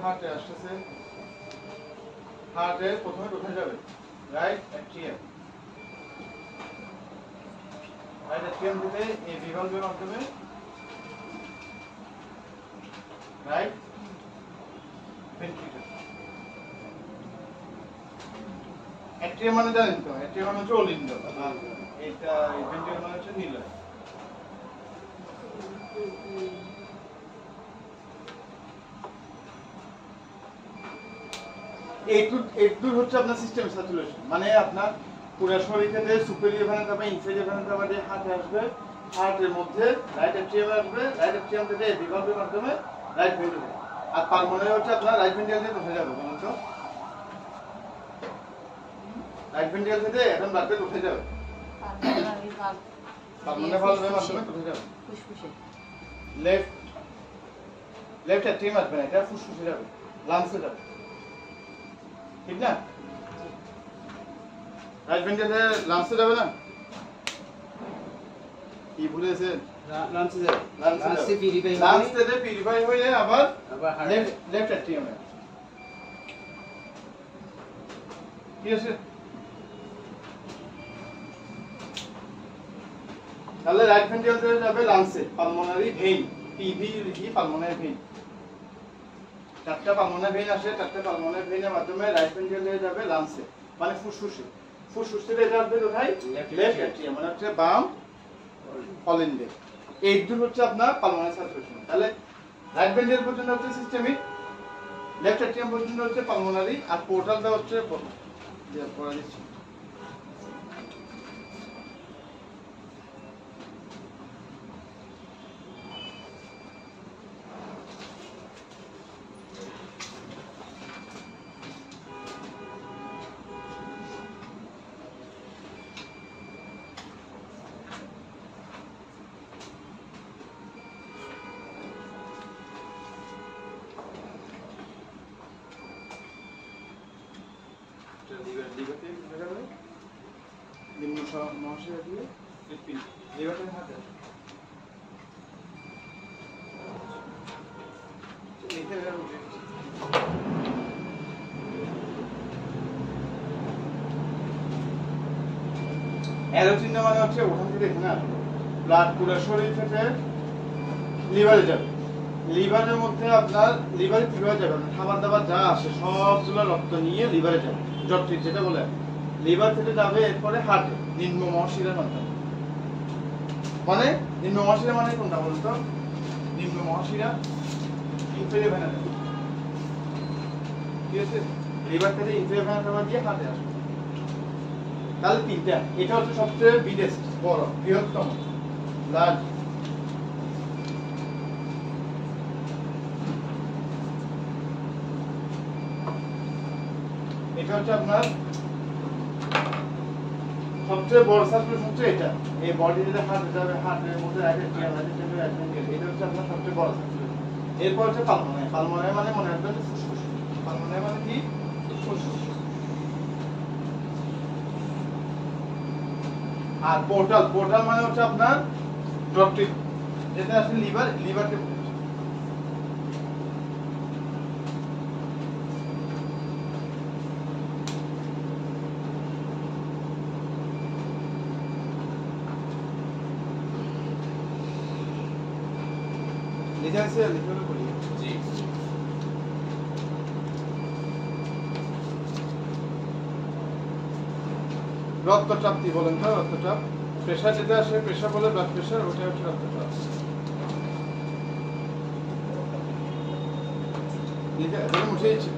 হার্টে আসতেছে, হার্টে প্রথমে কোথায় যাবে? Right atrium. রাইট অ্যাট্রিয়াম থেকে এই বিভাগের মাধ্যমে রাইট ভেন্ট্রিকল। অ্যাট্রিয়াম মানে জানেন তো, অ্যাট্রিয়াম মানে হচ্ছে অলিন্দ, আর এটা ভেন্ট্রিকল মানে হচ্ছে নিলয়। এইটুক হচ্ছে আপনার সিস্টেম সার্কুলেশন, মানে আপনার পুরো শরীর থেকে সুপেরিয়র ভেনা যাবে, ইনফেরিয়র ভেনা যাবে, দিয়ে হার্টে আসবে, হার্টের মধ্যে রাইট অ্যাট্রিয়ামে আসবে, রাইট অ্যাট্রিয়াম থেকে বিভাগের মাধ্যমে রাইট ভেন্ট্রিকল। আর পালমোনারি হচ্ছে আপনার রাইট ভেন্ট্রিকল থেকে কোথায় যাবে বলুন তো? রাইট ভেন্ট্রিকল থেকে এখন ব্লাড ভেসেল কোথায় যাবে? পালমোনারি ভালভের মাধ্যমে কোথায় যাবে? ফুসফুসে। লেফট অ্যাট্রিয়াম আসবে না, এটা ফুসফুসে যাবে, লাংসে যাবে, ঠিক না? রাইট ভেন্ট্রিকলে লাংসে যাবে না? কি ভুলেছে? লাংসে যাবে, লাংসে পিউরিফাই হয়ে আবার লেফট অ্যাট্রিয়ামে। ঠিক আছে, তাহলে রাইট ভেন্ট্রিকল থেকে যাবে লাংসে, পালমোনারি ভেইন, পিভি লিখি পালমোনারি ভেইন। চারটা পালমোনারি ভেইন আসে, চারটা পালমোনারি ভেইনের মাধ্যমে রাইট ভেন্ট্রিকল থেকে যাবে লাংসে, মানে ফুসফুসে। ফুসফুস থেকে যাবে কোথায়? লেফট অ্যাট্রিয়াম, মানে হচ্ছে বাম অলিন্ডে। এই দুটো হচ্ছে আপনার পালমোনারি সার্কুলেশন। তাহলে রাইট ভেন্ট্রিকল পর্যন্ত হচ্ছে সিস্টেমিক, লেফট অ্যাট্রিয়াম পর্যন্ত হচ্ছে পালমোনারি, আর পোর্টালটা হচ্ছে পড়া দিচ্ছি। নিম্ন মহাশয় দিয়ে লিভারের হাতে অ্যারো চিহ্ন মানে হচ্ছে ওখান থেকে দেখে না, ব্লাড পুরো শরীর থেকে লিভারে যাবে। লিভারের মধ্যে আপনার লিভারে কিভাবে যাবে? খাবার দাবার যা আসে সবগুলো রক্ত নিয়ে লিভারে যাবে, যকৃৎ যেটা বলে, লিভার থেকে যাবে এরপরে হার্টে নিম্ন মহাশিরার মাধ্যমে। মানে নিম্ন মহাশিরা মানে কোনটা বলুন তো? নিম্ন মহাশিরা ইনফেরিয়র ভেনা যাবে, ঠিক আছে? লিভার থেকে ইনফেরিয়র ভেনা যাবে দিয়ে হার্টে আসবে। তাহলে তিনটা, এটা হচ্ছে সবচেয়ে বিগেস্ট, বড়, বৃহত্তম ব্লাড। এটা হচ্ছে আপনার সবচেয়ে বড় সার্কুলেশন হচ্ছে এটা। এই বডি যেটা হার্টে যাবে, হার্টের মধ্যে right atrium, right atrium, right ventricle, এটা হচ্ছে আপনার সবচেয়ে বড় সার্কুলেশন। এরপর হচ্ছে পালমোনারি। পালমোনারি মানে মনে রাখবেন ফুসফুস। পালমোনারি মানে কি? ফুসফুস। আর পোর্টাল, পোর্টাল মানে হচ্ছে আপনার যকৃৎ, যেটা আসলে লিভার, লিভারকে লিখে আছে, লিখে হলো বলি। জি, রক্তচাপ কি বলেন তো? রক্তচাপ, প্রেশার যেটা আসে, প্রেশার বলে ব্লাড প্রেশার, ওটা হচ্ছে রক্তচাপ। লিখে মুছে দিচ্ছি।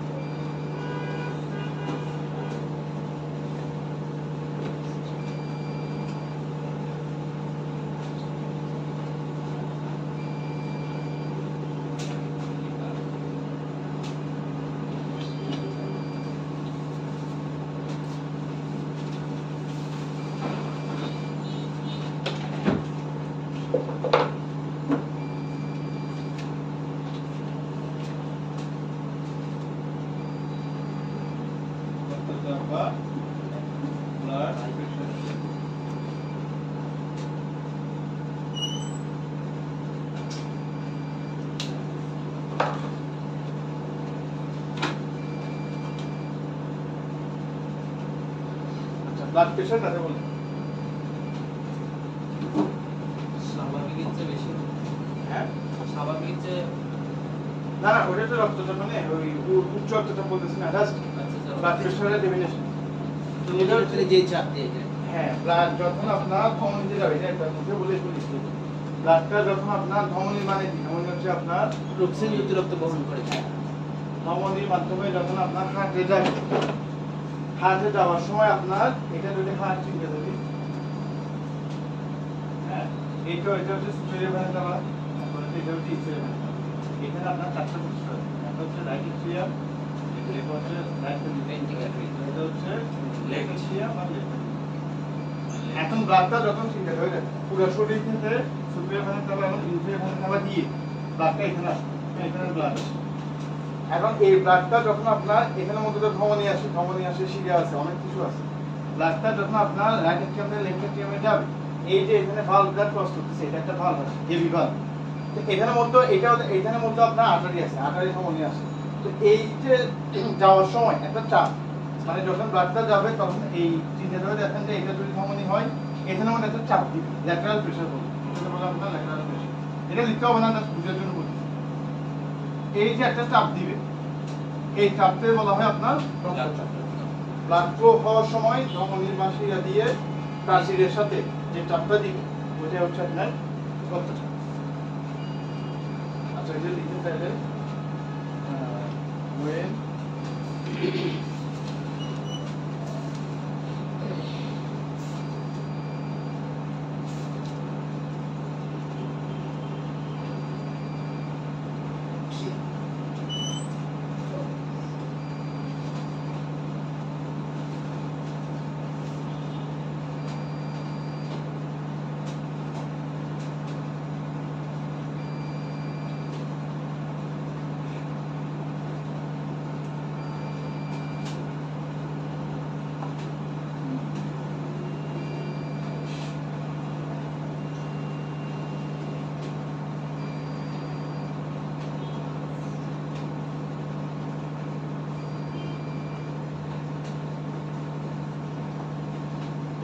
ব্লাড প্রেশার কাকে বলে? স্বাভাবিকের চেয়ে বেশি। হ্যাঁ, স্বাভাবিকের চেয়ে না না, ওটা তো রক্তচাপ মানে ওই উচ্চ রক্তচাপ বলতেছি না, জাস্ট ব্লাড প্রেশারের ডেফিনেশন। তো এটা হচ্ছে যে চাপ দিয়ে যায়। হ্যাঁ, ব্লাড যখন আপনার ধমনীতে যাবে, এটা একটা মুখে বলে বলি, ব্লাডটা যখন আপনার ধমনী মানে কি? ধমনী হচ্ছে আপনার রক্ত রক্ত বহন করে। ধমনীর মাধ্যমে যখন আপনার হার্টে যাবে, হার্টে যাওয়ার সময় আপনার এটা যদি হার্ট চিনতে যদি, হ্যাঁ, এটা হচ্ছে সুপেরিয়র ভেনা কাভা, তারপরে এটা হচ্ছে ইনফেরিয়র ভেনা কাভা। এখানে আপনার চারটা প্রশ্ন আছে, একটা হচ্ছে রাইট ইট্রিয়াম, এটা হচ্ছে রাইট ভেন্ট্রিকল, এটা হচ্ছে লেফট ইট্রিয়াম আর লেফট। এখন ব্লাডটা যখন চিন্তা হয়ে যায় পুরো শরীর থেকে সুপেরিয়র ভেনা কাভা এবং ইনফেরিয়র ভেনা কাভা দিয়ে ব্লাডটা এখানে আসে, এখানে ব্লাড আসে। এখন এই ব্লাডটা যখন আপনার এখানের মধ্যে তো ধমনী আসে, শিরা আছে, অনেক কিছু আছে। ব্লাডটা যখন আপনার রাইট এট্রিয়াম থেকে লেফট এট্রিয়ামে যাবে, এই যে এখানে ভালভ ব্লাড ক্রস করতেছে, এটা একটা ভালভ আছে, হেভি ভালভ। তো এখানের মধ্যে এখানের মধ্যে আপনার আর্টারি আছে, আর্টারি ধমনী আছে। তো এই যে যাওয়ার সময় একটা চাপ, মানে যখন ব্লাডটা যাবে তখন এই চিন্তা করে দেখেন যে এটা যদি ধমনী হয়, এখানের মধ্যে একটা চাপ দিবে, ল্যাটারাল প্রেসার বলে, এটা বলে আপনার ল্যাটারাল প্রেসার। এটা লিখতে হবে না, জাস্ট বুঝার জন্য বলছি। এই যে একটা চাপ দিবে, এই চাপকে বলা হয় আপনার রক্তচাপ। ব্লাড ফ্লো হওয়ার সময় ধমনীর মাসিরা দিয়ে প্রাচীরের সাথে যে চাপটা দিবে, ওইটা হচ্ছে আপনার রক্তচাপ। আচ্ছা, এটা লিখে তাহলে when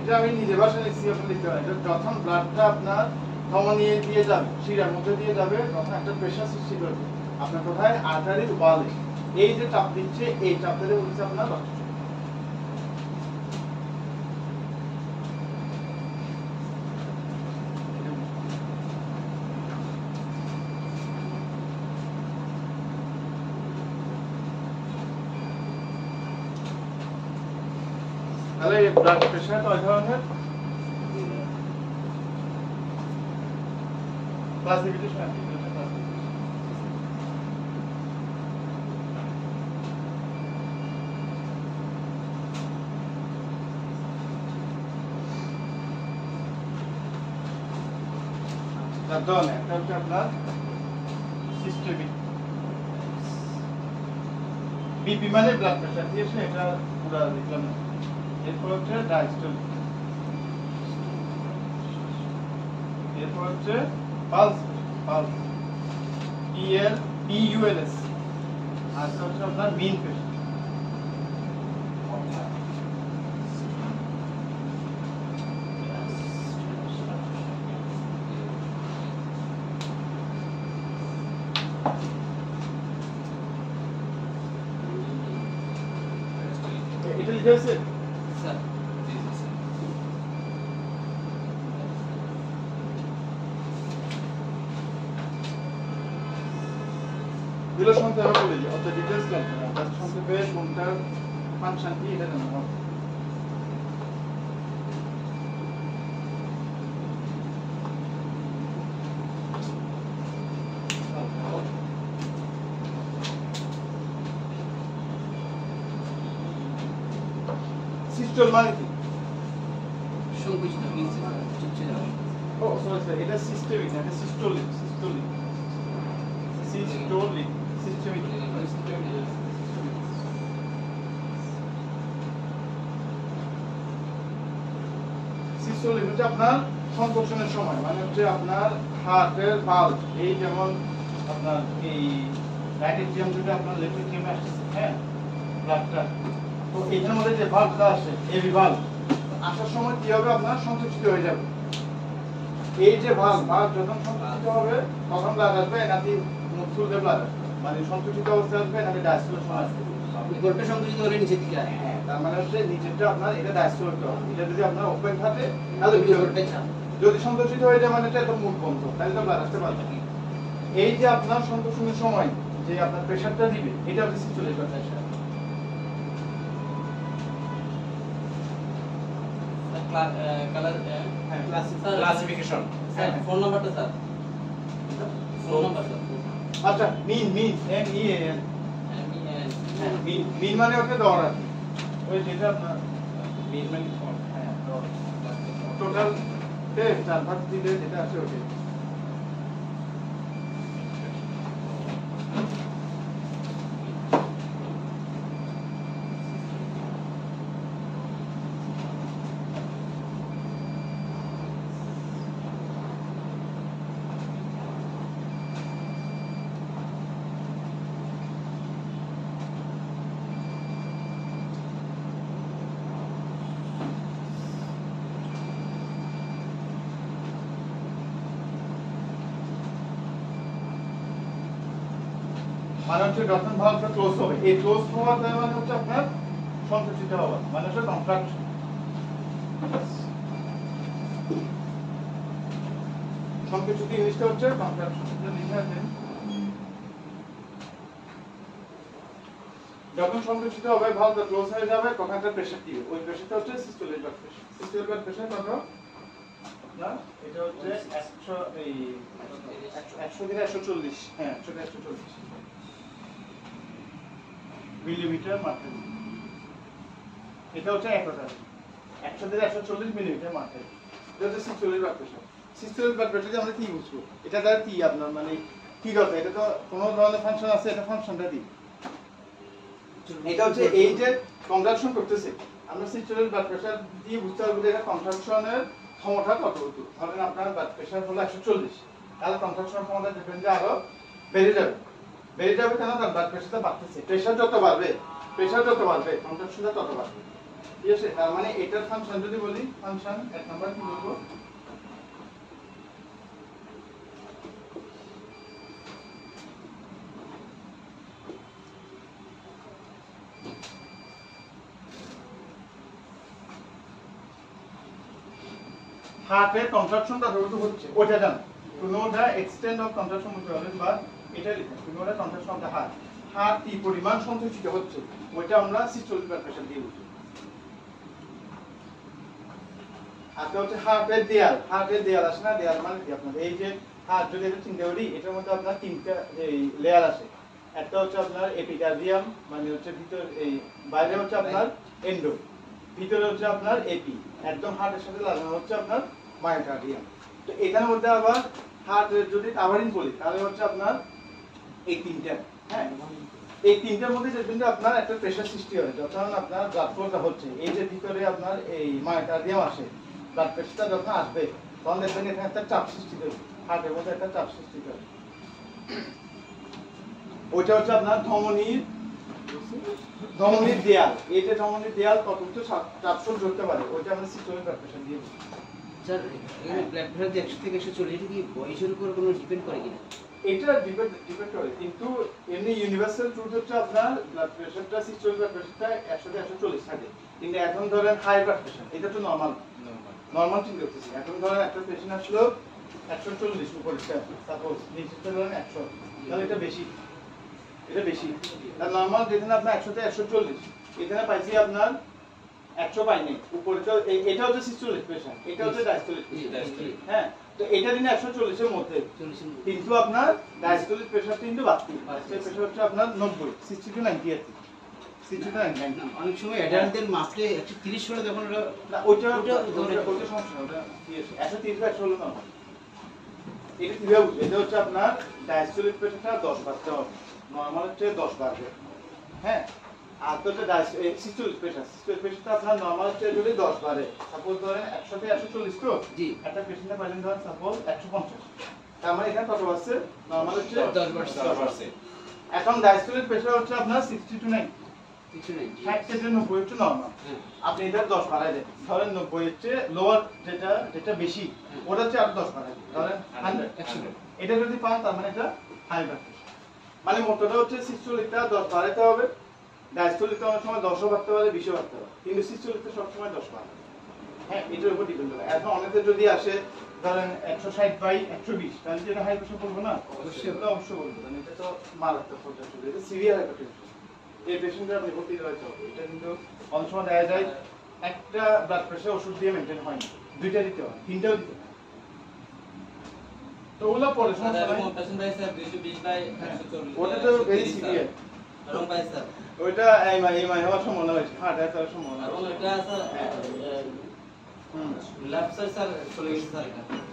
এটা আমি নিজে ভাষায় লিখছি, আপনি লিখতে পারেন। যখন ব্লাডটা আপনার ধমনী দিয়ে যাবে, শিরার মধ্যে দিয়ে যাবে, তখন একটা প্রেসার সৃষ্টি করবে আপনার কোথায়? আর্টারির ওয়ালে। এই যে চাপ দিচ্ছে, এই চাপটাকে বলছে আপনার রক্তচাপ। তাহলে ব্লাড প্রেসার কয় ধরনের? ক্লাসিফিকেশন একটা হচ্ছে আপনার সিস্টেমিক, বিপি মানে ব্লাড প্রেসার দিয়েছে, এটা পুরো দেখলাম না। এরপর হচ্ছে ডায়াস্টোলিক, এরপর হচ্ছে পালস, PULS, আর হচ্ছে আপনার মিন প্রেসার। এটা লিখে আছে স্যার এগুলো শুনতে হবে বলে যে অত ডিটেইলস লাগবে না, জাস্ট শুনতে পেয়ে কোনটার ফাংশন কি এটা জানা হবে। সিস্টোল মানে কি? সংকুচিত চুপচে যাওয়া। ও সরি স্যার, এটা সিস্টেমিক না, এটা সিস্টোলিক। সিস্টোলিক হচ্ছে আপনার সংকোচনের সময়, মানে হচ্ছে আপনার হার্টের ভালভ, এই যেমন আপনার এই রাইট এট্রিয়াম থেকে আপনার লেফট এট্রিয়ামে আসছে, হ্যাঁ, ব্লাডটা, তো এখানের মধ্যে যে ভালভটা আসে, এবি ভালভ, আসার সময় কি হবে আপনার সংকুচিত হয়ে যাবে। এই যে ভাগ যখন সংকুচিত হবে তখন ব্লাড আসবে এনাদি মুখ খুলবে ব্লাড আসবে, মানে সংকুচিত অবস্থা আসবে এনাদি ডায়াস্টোলের সময় আসবে। উপরটা সংকুচিত হলে নিচের দিকে আসে। হ্যাঁ, তার মানে হচ্ছে নিচেরটা আপনার এটা ডায়াস্টোলের হবে। এটা যদি আপনার ওপেন থাকে তাহলে তাহলে ভিতরটাই চাপ। যদি সংকুচিত হয়ে যায় মানে এটা একদম মুখ বন্ধ, তাহলে তো ব্লাড আসতে পারবে না। এই যে আপনার সংকোচনের সময় যে আপনার প্রেসারটা দিবে এটা হচ্ছে systolic pressure. Colour classification sir phone নাম্বারটা স্যার ফোন নাম্বার স্যার আচ্ছা মিন MIN মিন মানে হচ্ছে দর আর কি। ওই যেটা আপনার মেইন মানে হ্যাঁ দর টোটাল তে 4 দিলে যেটা আছে ওটা। মানে হচ্ছে যখন ভালভটা ক্লোজ হবে, এই ক্লোজ হওয়ার মানে হচ্ছে আপনার সংকুচিত হওয়া, মানে হচ্ছে কন্ট্রাকশন। সংকুচিত জিনিসটা হচ্ছে কন্ট্রাকশন। এটা লিখে আছে যখন সংকুচিত হবে ভালভটা ক্লোজ হয়ে যাবে তখন একটা প্রেসার দিবে, ওই প্রেসারটা হচ্ছে systolic blood pressure. Systolic blood pressure কত না, এটা হচ্ছে 100 এই 100 থেকে 140, হ্যাঁ 100 থেকে 140 মিলিমিটার মাত্রা। এটা হচ্ছে 1000, 100 থেকে 140 মিলিমিটার মাত্রা। এটা হচ্ছে systolic blood pressure. Systolic blood প্রেসারে আমরা কি বুঝবো, এটা দ্বারা কি আপনার মানে কি কথা, এটা তো কোনো ধরনের ফাংশন আছে, এটা ফাংশনটা দিই। এটা হচ্ছে এই যে কন্ট্রাকশন করতেছে, আমরা সিস্টোলিক ব্লাড প্রেসার দিয়ে বুঝতে পারবো যে এটা কন্ট্রাকশনের ক্ষমতা কতটুকু। ধরেন আপনার ব্লাড প্রেসার হলো 140, তাহলে কন্ট্রাকশনের ক্ষমতা ডিপেন্ডে আরো বেড়ে যাবে। বেড়ে যাবে কেন, তার ব্লাড প্রেসারটা বাড়তেছে। প্রেসার যত বাড়বে কন্ট্রাকশনটা তত বাড়বে। ঠিক আছে, তার মানে এটার ফাংশন যদি বলি, ফাংশন এক নাম্বার কি বলবো, হার্টের কন্ট্রাকশনটা যতটুকু হচ্ছে ওটা জানো, to know the extent of contraction বলতে হবে, বা এটা লিখে to know the contraction of the heart, heart কি পরিমাণ সংকুচিত হচ্ছে ওইটা আমরা সিস্টোলিক ব্লাড প্রেসার দিয়ে বুঝি। আর হচ্ছে হার্টের দেয়াল আসে না, দেয়াল মানে কি আপনার এই যে হার্ট যদি এটা চিন্তা করি, এটার মধ্যে আপনার তিনটা এই লেয়ার আসে। একটা হচ্ছে আপনার এপিকার্ডিয়াম, মানে হচ্ছে ভিতর এই বাইরে হচ্ছে আপনার এন্ডো, ভিতরে হচ্ছে আপনার এপি, একদম হার্টের সাথে লাগানো হচ্ছে আপনার মায়োকার্ডিয়াম। তো এটার মধ্যে আবার হার্ট যদি কাভারিং বলি তাহলে হচ্ছে আপনার এই তিনটা, হ্যাঁ এই তিনটার মধ্যে দেখবেন যে আপনার একটা প্রেসার সৃষ্টি হয় যখন আপনার ব্লাড ফ্লোটা হচ্ছে। এই যে ভিতরে আপনার এই মায়োকার্ডিয়াম আসে, ব্লাড প্রেসারটা যখন আসবে তখন দেখবেন এখানে একটা চাপ সৃষ্টি করবে, হার্টের মধ্যে একটা চাপ সৃষ্টি করবে। ওইটা হচ্ছে আপনার ধমনীর দেয়াল। এই যে ধমনীর দেয়াল কতটুকু চাপ সহ্য করতে পারে ওইটা আমরা সিস্টোলিক ব্লাড প্রেসার দিয়ে বুঝি। স্যার এখানে ব্লাড প্রেসার যে 100 থেকে 140, এটা কি বয়সের উপর কোনো ডিপেন্ড করে কিনা? এটা ডিপেন্ড করে, কিন্তু এমনি ইউনিভার্সাল ট্রুথ হচ্ছে আপনার ব্লাড প্রেসারটা সিস্টোলিক ব্লাড প্রেসারটা 100 থেকে 140 থাকে। কিন্তু এখন ধরেন হাই ব্লাড প্রেসার, এটা তো নরমাল চিন্তা করতেছি। এখন ধরেন একটা পেশেন্ট আসলো 140 উপরটা, সাপোজ নিচেরটা ধরেন 100, তাহলে এটা বেশি, আর নরমাল যেখানে আপনার 100 থেকে 140, এখানে পাইছি আপনার 100 পাইনি উপরে, তো এটা হচ্ছে সিস্টোলিক প্রেসার, এটা হচ্ছে ডায়াস্টোলিক প্রেসার। হ্যাঁ, তো এটা দিনে 140 এর মধ্যে, কিন্তু আপনার ডায়াস্টোলিক প্রেসার কিন্তু বাড়তি, প্রেসার হচ্ছে আপনার 90, 60 to 90 আছে, 60 to 90। অনেক সময় অ্যাডাল্টদের মাপলে 130 হলে তখন ওটা সমস্যা, ওটা 130 বা 100 হলো না। এটা কিভাবে বুঝবে, এটা হচ্ছে আপনার ডায়াস্টোলিক প্রেসারটা 10 বাড়তে হবে, নরমাল হচ্ছে 10 বাড়বে। হ্যাঁ, আর তো হচ্ছে সিস্টোলিক প্রেসারটা আপনার নরমাল হচ্ছে যদি 10 বাড়ে, সাপোজ ধরেন 100 থেকে 140, তো জি একটা পেশেন্টে পাইলেন ধরেন সাপোজ 150, তার মানে এখানে কত বাড়ছে, নরমাল হচ্ছে 10 বাড়ছে। এখন ডায়াস্টোলিক প্রেসার হচ্ছে আপনার 60 to 90, 690 60 থেকে 90 হচ্ছে নরমাল। হ্যাঁ আপনি এটা 10 বাড়ায় দেন, ধরেন 90 হচ্ছে লোয়ার, যেটা বেশি ওটা হচ্ছে আরো 10 বাড়ায় দেন, ধরেন 100। 100 এটা যদি পান তার মানে এটা হাই ব্লাড প্রেশার। মানে মোটটা হচ্ছে সিস্টোলিকটা 10 বাড়াইতে হবে, ডায়াস্টোলিকটা অনেক সময় 10ও বাড়তে পারে, 20ও বাড়তে পারে, কিন্তু সিস্টোলিকটা সবসময় 10 বাড়ে। হ্যাঁ, এটার উপর ডিপেন্ড করে। এখন অনেকে যদি আসে ধরেন 160/120, তাহলে কি এটা হাই প্রেশার বলবো না? অবশ্যই। এটা অবশ্যই বলবো, কারণ এটা তো মারাত্মক পর্যায়ে চলে যায়, সিভিয়ার হাইপারটেনশন। এই পেশেন্টরা আপনি ভর্তি করাইতে হবে। এটা কিন্তু অনেক সময় দেখা যায় একটা ব্লাড প্রেশার ওষুধ দিয়ে মেনটেন হয় না, দুইটা দিতে হয়, তিনটাও দিতে হয়। তো ওগুলো পরে সমস্যা নাই। ওটা তো ভেরি সিভিয়ার। ওইটা এই মাই হওয়ার সম্ভাবনা হয়েছে, হার্ট অ্যাটাক হওয়ার সম্ভাবনা হয়েছে।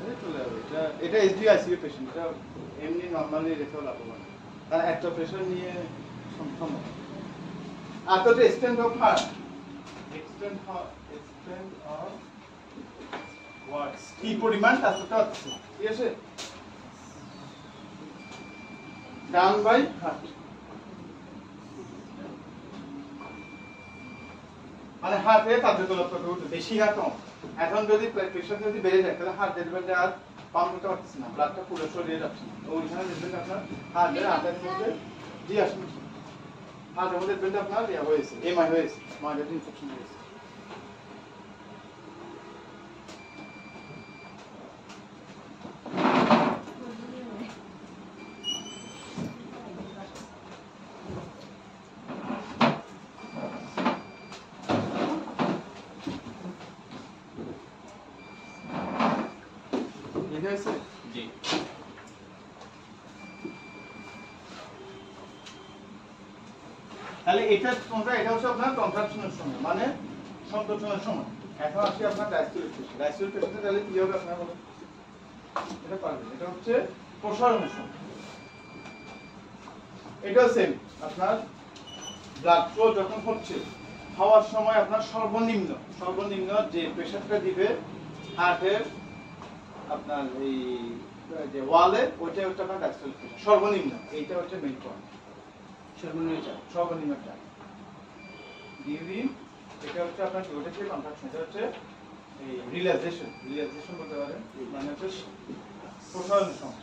এই চলে যাবে। এটা এসডি আইসিইউ পেশেন্ট, এটা এমনি নরমালি রেখেও লাভবান, কারণ একটা প্রেশার নিয়ে সম্ভব। আর তো extent of heat, extent of watts, কি পরিমাণ তাপমাত্রা আছে, ঠিক আছে, ডাউন বাই হার্ট, মানে হার্টের কার্যকলাপ কত বেশি না কম। এখন যদি প্রেশার যদি বেড়ে যায় তাহলে হার্ট দেখবেন আর পাম্প করতে পারতেছে না, ব্লাডটা পুরো শরীরে যাচ্ছে না, তো ওইখানে দেখবেন আপনার হার্টের আটার মধ্যে জি আসবে, হার্টের মধ্যে দেখবেন আপনার ইয়া হয়েছে, এমআই হয়েছে, মাইগ্রেন ইনফেকশন হয়েছে। ঠিক আছে জি তাহলে এটা তোমরা, এটা হচ্ছে আপনার কন্ট্রাকশনের সময়, মানে সংকোচনের সময়। এখন আসি আপনার ডায়াস্টোলিক পেশেন্ট। ডায়াস্টোলিক পেশেন্টে তাহলে কি হবে আপনার বলুন? এটা পারবেন, এটা হচ্ছে প্রসারণের সময়। এটাও সেম, আপনার ব্লাড ফ্লো যখন হচ্ছে, হওয়ার সময় আপনার সর্বনিম্ন যে প্রেসারটা দিবে হার্টের আপনার এই যে ওয়ালে, ওইটা হচ্ছে আপনার ডায়াস্টোলিক প্রেসার সর্বনিম্ন। এইটা হচ্ছে মেইন পয়েন্ট, সর্বনিম্ন চাপ ডিউরিং, এটা হচ্ছে আপনার ওটা হচ্ছে কন্ট্রাকশন, এটা হচ্ছে এই রিল্যাক্সেশন বলতে পারেন, মানে হচ্ছে প্রসারণের সময়।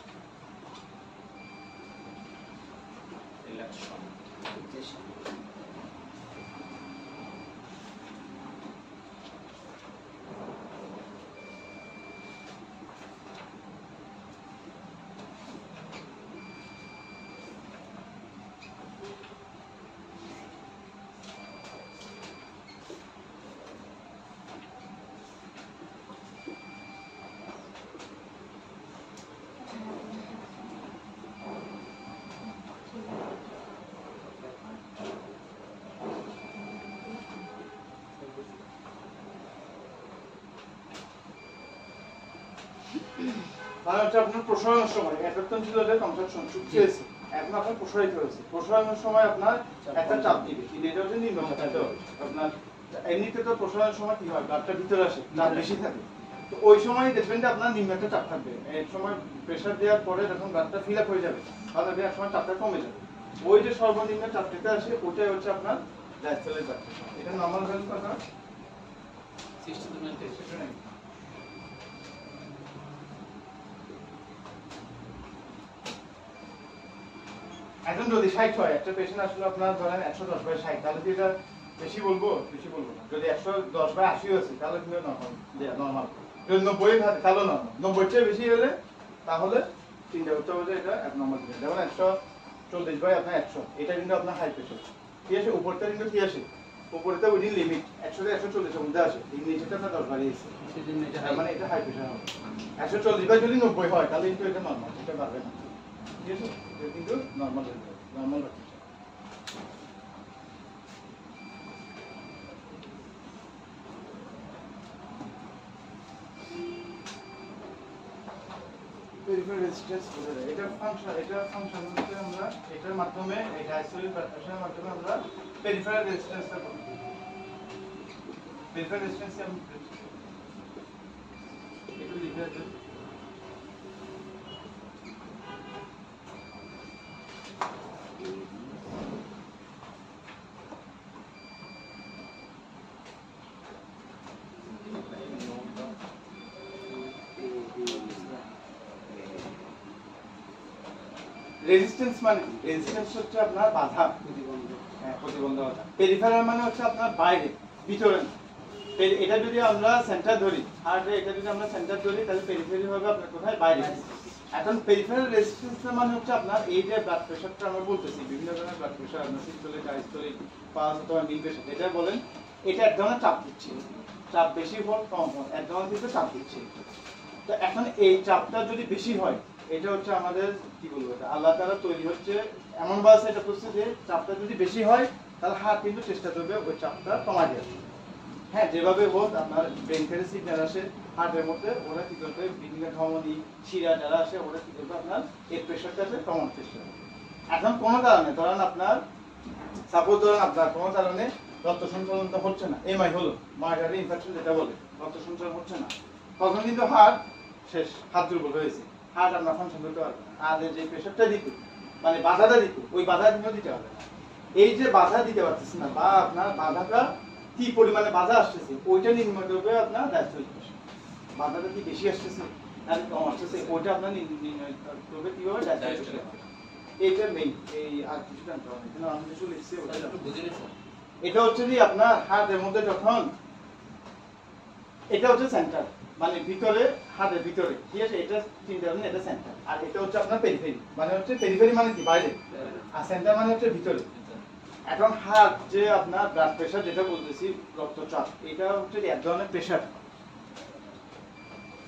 মানে হচ্ছে আপনার প্রসারণের সময় এতক্ষণ ছিল যে কন্ট্রাকশন চুক্তি হয়েছে, এখন আপনার প্রসারিত হয়েছে, প্রসারণের সময় আপনার একটা চাপ দিবে, কিন্তু এটা হচ্ছে নিম্ন চাপ। আপনার এমনিতে তো প্রসারণের সময় কি হয়, ব্লাডটা ভিতরে আসে, চাপ বেশি থাকে, তো ওই সময় দেখবেন যে আপনার নিম্ন একটা চাপ থাকবে। এই সময় প্রেসার দেওয়ার পরে যখন ব্লাডটা ফিল আপ হয়ে যাবে, তাহলে এক সময় চাপটা কমে যাবে। ওই যে সর্বনিম্ন চাপটা আসে, ওটাই হচ্ছে আপনার ডায়াস্টোলিক ব্লাড প্রেশার। এটা নরমাল ভ্যালু কত? 60 এখন যদি 60 হয়, একটা পেশেন্ট আসলে আপনার ধরেন 110/60, তাহলে কি এটা বেশি বলবো না। যদি 110/80 হয়েছে তাহলে কিন্তু নরমাল, যদি 90 থাকে তাহলে নরমাল, 90 চেয়ে বেশি হলে তাহলে চিন্তা করতে হবে যে এটা অ্যাবনরমাল। যেমন 140 আপনার 100, এটা কিন্তু আপনার হাই প্রেশার, ঠিক আছে। উপরটা কিন্তু কি আসে, উপরেতে উইদিন লিমিট 100 থেকে 140 এর মধ্যে আসে, এই নিচেটা আপনার 10 বাড়িয়েছে, সেজন্য এটা মানে এটা হাই প্রেশার হবে। 140 যদি 90 হয় তাহলে কিন্তু এটা নরমাল, এটা পারবে না, ঠিক আছে, এটা কিন্তু নরমাল রাখতে। পেরিফেরাল রেজিস্ট্যান্স বোঝা যায়, এটা ফাংশন হচ্ছে আমরা এটার মাধ্যমে, এই ডায়াস্টোলিক ব্লাড প্রেশারের মাধ্যমে আমরা পেরিফেরাল রেজিস্ট্যান্সটা পাবো। পেরিফেরাল রেজিস্ট্যান্স কি আমি একটু লিখে আছে, রেজিস্ট্যান্স মানে রেজিস্ট্যান্স হচ্ছে আপনার বাধা, প্রতিবন্ধকতা। পেরিফেরাল মানে হচ্ছে আপনার বাইরে, ভিতরে না। এটা যদি আমরা সেন্টার ধরি, হার্টে এটা যদি আমরা সেন্টার ধরি, তাহলে পেরিফেরি হবে আপনার কোথায়, বাইরে। এখন পেরিফেরাল রেজিস্ট্যান্স মানে হচ্ছে আপনার এই যে ব্লাড প্রেশারটা আমরা বলতেছি, বিভিন্ন ধরনের blood pressure, systolic, diastolic, pulse অথবা মিন প্রেশার, এটা বলেন, এটা এক ধরনের চাপ দিচ্ছে, চাপ বেশি হোক কম হোক এক ধরনের কিন্তু চাপ দিচ্ছে। তো এখন এই চাপটা যদি বেশি হয়, এটা হচ্ছে আমাদের কি বলবো, এটা আল্লাহ তাআলা তৈরি হচ্ছে এমন ভাবে এটা করছে যে চাপটা যদি বেশি হয়, তাহলে হার্ট কিন্তু চেষ্টা করবে ওই চাপটা কমায় দেওয়ার। হ্যাঁ, যেভাবে হোক আপনার ব্রেন থেকে সিগন্যাল আসে হার্টের মধ্যে, ওরা কি করবে, বিভিন্ন ধমনী, শিরা যারা আসে, ওরা কি করবে আপনার এই প্রেশারটাকে কমানোর চেষ্টা করবে। এখন কোনো কারণে ধরেন আপনার, সাপোজ ধরেন আপনার কোনো কারণে রক্ত সঞ্চালনটা হচ্ছে না, এমআই হলো, মাইটারি ইনফেকশন যেটা বলে, রক্ত সঞ্চালন হচ্ছে না, তখন কিন্তু হার্ট শেষ, হাত দুর্বল হয়েছে, হার্ট আপনার ফাংশন করতে পারবে না। আর যে প্রেশারটা দিত, মানে বাধাটা দিত, ওই বাধা কিন্তু দিতে পারবে না। এই যে বাধা দিতে পারতেছে না, বা আপনার বাধাটা কি পরিমাণে বাধা আসতেছে, ওইটা নির্ণয় করবে আপনার ডায়াস্টোলিক প্রেশার। বাধাটা কি বেশি আসতেছে নাকি কম আসতেছে, ওইটা আপনার নির্ণয় করবে কিভাবে, ডায়াস্টোলিক প্রেশার। এইটা মেইন। এই আর কিছু জানতে হবে না, আমি কিছু লিখছি ওটা বুঝিনি স্যার। এটা হচ্ছে যে আপনার হার্টের মধ্যে যখন, এটা হচ্ছে সেন্টার, মানে ভিতরে, হার্টের ভিতরে, ঠিক আছে, এটা চিন্তা করেন, এটা সেন্টার। আর এটা হচ্ছে আপনার পেরিফেরি, মানে হচ্ছে পেরিফেরি মানে কি, বাইরে, আর সেন্টার মানে হচ্ছে ভিতরে। এখন হার্ট যে আপনার ব্লাড প্রেশার যেটা বলতেছি, রক্তচাপ, এটা হচ্ছে এক ধরনের প্রেশার।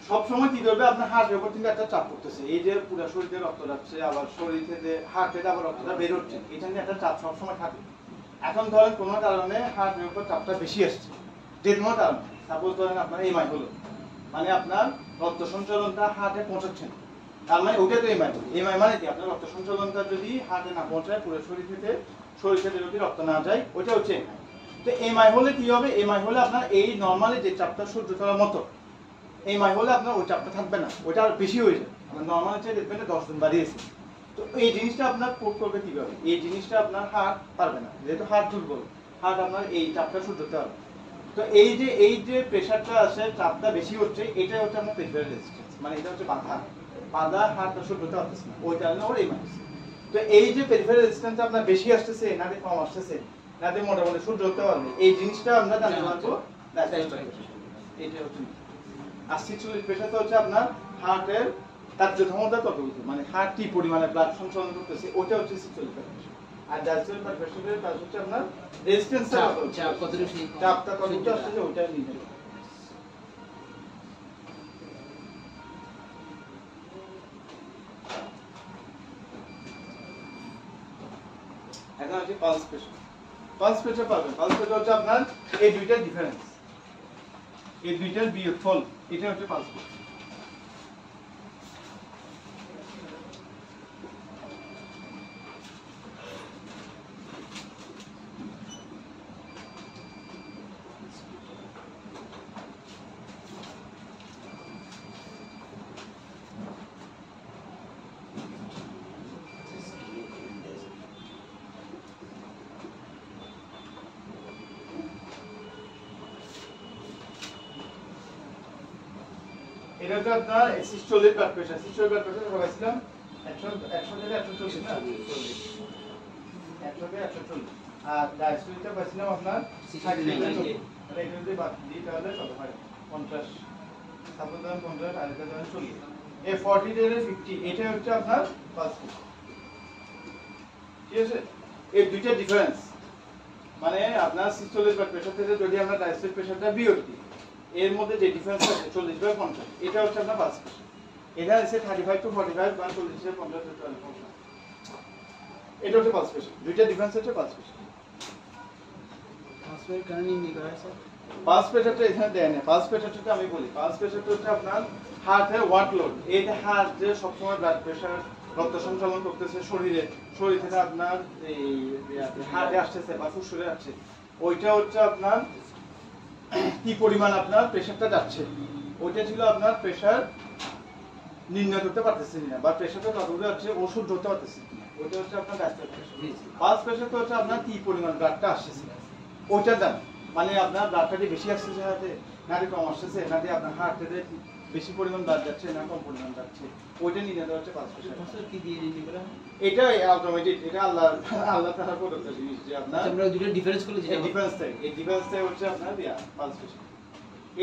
সব সময় কি করবে, আপনার হার্টের উপর থেকে একটা চাপ পড়তেছে, এই যে পুরো শরীরে রক্ত যাচ্ছে, আবার শরীর থেকে হার্ট থেকে আবার রক্তটা বের হচ্ছে, এটা নিয়ে একটা চাপ সবসময় থাকে। এখন ধরেন কোনো কারণে হার্টের উপর চাপটা বেশি আসছে, যে কোনো কারণে, সাপোজ ধরেন আপনার এমআই হলো, মানে আপনার রক্ত সঞ্চালনটা হার্টে পৌঁছাচ্ছে না, তার মানে ওটা তো এমআই হলো। এমআই মানে কি, আপনার রক্ত সঞ্চালনটা যদি হার্টে না পৌঁছায়, পুরো শরীর থেকে যদি রক্ত না যায়, ওটা হচ্ছে এমআই। তো এমআই হলে কি হবে, এমআই হলে আপনার এই নর্মালি যে চাপটা সহ্য করার মতো, এমআই হলে আপনার ওই চাপটা থাকবে না, ওটা আর বেশি হয়ে যায়, আপনার নর্মাল চেয়ে দেখবেন 10 গুণ বাড়িয়েছে। তো এই জিনিসটা আপনার কোপ করবে কিভাবে, এই জিনিসটা আপনার হার্ট পারবে না, যেহেতু হার্ট দুর্বল, হার্ট আপনার এই চাপটা সহ্য করতে পারবে। তো এই যে প্রেশারটা আসে, চাপটা বেশি হচ্ছে, এটা হচ্ছে আপনার পেরিফেরাল রেজিস্ট্যান্স, মানে এটা হচ্ছে বাধা, বাধা হার্ট সহ্য করতে পারতেছে না, ওই কারণে ওর এমআই হচ্ছে। তো এই যে পেরিফেরাল রেজিস্ট্যান্স আপনার বেশি আসতেছে নাকি কম আসতেছে, নাকি মোটামুটি সহ্য করতে পারবে, এই জিনিসটা আমরা জানতে পারবো ডায়াস্টোলিক প্রেশার। এটা হচ্ছে আর সিস্টোলিক প্রেশারটা হচ্ছে আপনার হার্টের কার্যক্ষমতা কতটুকু, মানে হার্ট কি পরিমাণে ব্লাড সঞ্চালন করতেছে, ওটা হচ্ছে সিস্টোলিক প্রেশার। আর ডায়াস্টোলিক প্রেশারের কাজ হচ্ছে আপনার রেজিস্ট্যান্সটা কতটুকু, চাপটা কতটুকু আসছে ওটা নির্ণয় করা। এখন আছে পালস প্রেশার। পালস প্রেশার পাবেন, পালস প্রেশার হচ্ছে আপনার এই দুইটার ডিফারেন্স, এই দুইটার বিয়োগফল, এটা হচ্ছে পালস প্রেশার। এটা হচ্ছে আপনার systolic blood pressure. Systolic blood pressure বলেছিলাম 100 থেকে 140 না, 100 থেকে 140। আর ডায়াস্টোলিকটা বলেছিলাম আপনার 60 থেকে 90। তাহলে এটা যদি বাদ দিই তাহলে কত হয়, 50। সাপোজ ধরেন 50 আর এটা ধরেন 40, এই 40 থেকে 50, এটা হচ্ছে আপনার পালস প্রেশার। ঠিক আছে, এই দুইটা ডিফারেন্স, মানে আপনার সিস্টোলিক ব্লাড প্রেশার থেকে যদি আমরা ডায়াস্টোলিক প্রেশারটা বিয়োগ দিই, এর মধ্যে যে ডিফারেন্স আছে 40/50, এটা হচ্ছে আপনার পালস প্রেশার। এটা আছে 35 to 45 বা 40 থেকে 50 to 40, এটা হচ্ছে পালস প্রেশার। দুইটা ডিফারেন্স হচ্ছে পালস প্রেশার। পালস প্রেশার কারণে নিয়ে করা স্যার, পালস প্রেশারটা এখানে দেয় না। পালস প্রেশারটা আমি বলি, পালস প্রেশারটা হচ্ছে আপনার হার্টের ওয়ার্কলোড, এই যে হার্ট যে সবসময় ব্লাড প্রেশার রক্ত সঞ্চালন করতেছে শরীরে, শরীর থেকে আপনার এই হার্টে আসতেছে বা ফুসফুসে আসছে, ওইটা হচ্ছে আপনার কি পরিমাণ আপনার প্রেশারটা যাচ্ছে, ওইটা ছিল আপনার প্রেশার নির্ণয় করতে পারতেছি না, বা প্রেশারটা কতদূর যাচ্ছে ওষুধ ধরতে পারতেছি না, ওইটা হচ্ছে আপনার ডায়াস্টোলিক প্রেশার। পালস প্রেশারটা হচ্ছে আপনার কি পরিমাণ ব্লাডটা আসছে, ওইটার দাম, মানে আপনার ব্লাডটা কি বেশি আসছে হাতে, নাকি কম আসছে, নাকি আপনার হার্ট থেকে বেশি পরিমাণ ব্লাড যাচ্ছে না কম পরিমাণ যাচ্ছে, ওইটা নির্ণয় হচ্ছে পালস প্রেশার। বছর কি দিয়ে নিতে পারা? এটা অটোমেটিক, এটা আল্লাহ তাআলা প্রদত্ত জিনিস যে আপনার আমরা দুটো ডিফারেন্স করলে যেটা এই ডিফারেন্সটাই হচ্ছে আপনার পালস প্রেশার।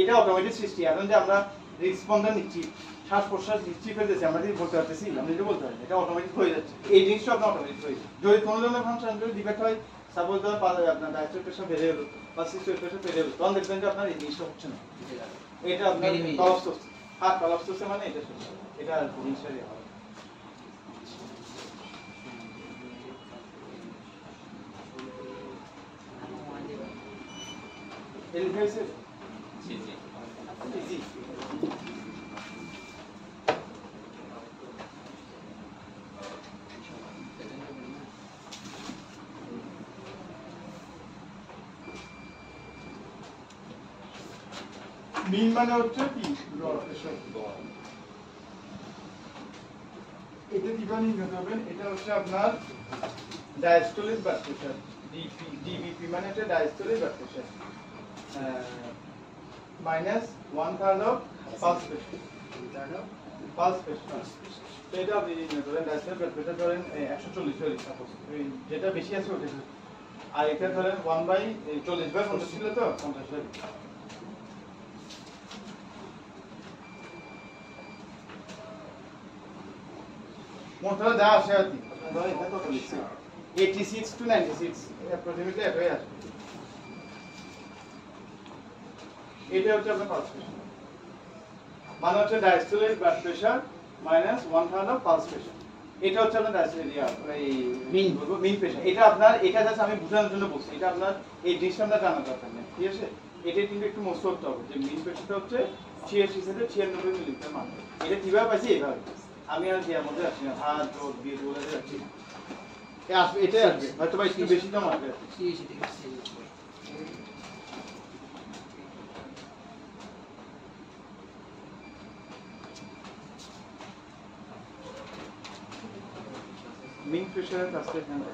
এটা অটোমেটিক সৃষ্টি। এখন যে আমরা রেসপন্ডার নিচ্ছি, শ্বাস প্রশ্বাস নিচ্ছি ফেলতেছি, আমরা যদি বলতে পারতেছি, আমরা যদি বলতে পারি এটা অটোমেটিক হয়ে যাচ্ছে। এই জিনিসটা আপনার অটোমেটিক হয়ে যাচ্ছে। যদি কোনো ধরনের ফাংশন যদি ডিফেক্ট হয়, সাপোজ ধর আপনার ডায়াস্ট্রিক প্রেশার বেড়ে গেল বা সিস্টেমিক প্রেশার বেড়ে গেল, তখন দেখবেন যে আপনার এই জিনিসটা হচ্ছে না। এটা আপনার কলাপস হচ্ছে, হার্ট কলাপস হচ্ছে, মানে এটা সমস্যা, এটা জিনিসটাই হবে। এলিফেসে জি জি জি মিন মানে হচ্ছে কি ব্লাড প্রেশার। এটা কিভাবে নির্ণয় করবেন? এটা হচ্ছে আপনার ডায়াস্টোলিক ব্লাড প্রেশার, ডিবিপি মানে হচ্ছে diastolic blood pressure minus 1/3 of pulse pressure. Pulse pressure তো এটা আপনি নির্ণয় করেন। ডায়াস্টোলিক ব্লাড প্রেশার ধরেন 140 ধরি সাপোজ, যেটা বেশি আছে ওটা, আর এটা ধরেন 1/40/50 ছিল তো 50 ধরি। মোটরা যা আসে আর কি, ধরেন এটা কত লিখছি 86 to 96 অ্যাপ্রক্সিমেটলি এত হয়ে আসে। এটা হচ্ছে আপনার পালস প্রেশার, মানে হচ্ছে diastolic blood pressure minus 1/3 of pulse pressure. এটা হচ্ছে আপনার ডায়াস্টোলিক এই মিন প্রেশার। এটা আপনার, এটা জাস্ট আমি বোঝানোর জন্য বলছি, এটা আপনার এই জিনিসটা আপনার জানা দরকার নেই, ঠিক আছে? এটা কিন্তু একটু মস্ত করতে হবে যে মিন প্রেশারটা হচ্ছে 86 থেকে 96 মিলিমিটার মান। এটা কিভাবে পাইছি? এইভাবে আমি আর দেওয়ার মধ্যে আসি না, হাত জোর দিয়ে বলে যাচ্ছি না, আসবে, এটাই আসবে, হয়তো বা একটু বেশি দাম আসবে। মিন প্রেশারের কাজটা এখানে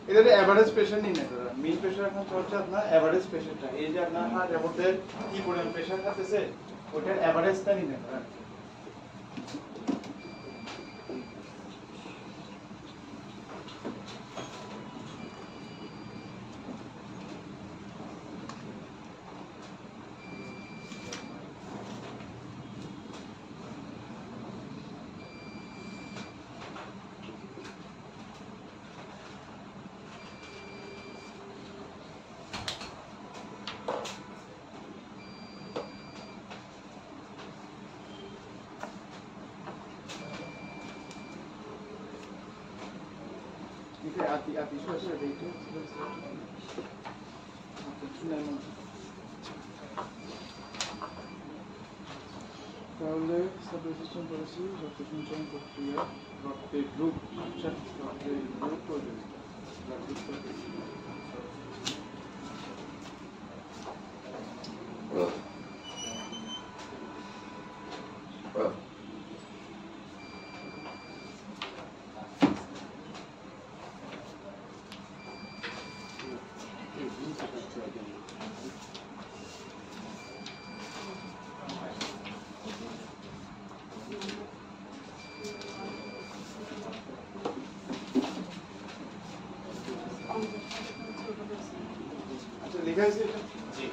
এটা এভারেজ প্রেশার নির্ণয় করা। মিন প্রেশার এখন হচ্ছে আপনার এভারেজ প্রেশারটা, এই যে আপনার হার্টের মধ্যে কি পরিমাণ প্রেশার থাকতেছে ওটার এভারেজটা নির্ণয় করা। তাহলে সাবরেজিস্ট্যান্ট পলিসি রক্ত সঞ্চালন প্রক্রিয়া, রক্তের গ্রুপ, আচ্ছা রক্তের গ্রুপ করবে, ব্লাড গ্রুপ করবে। আচ্ছা লেখা আছে এটা? জি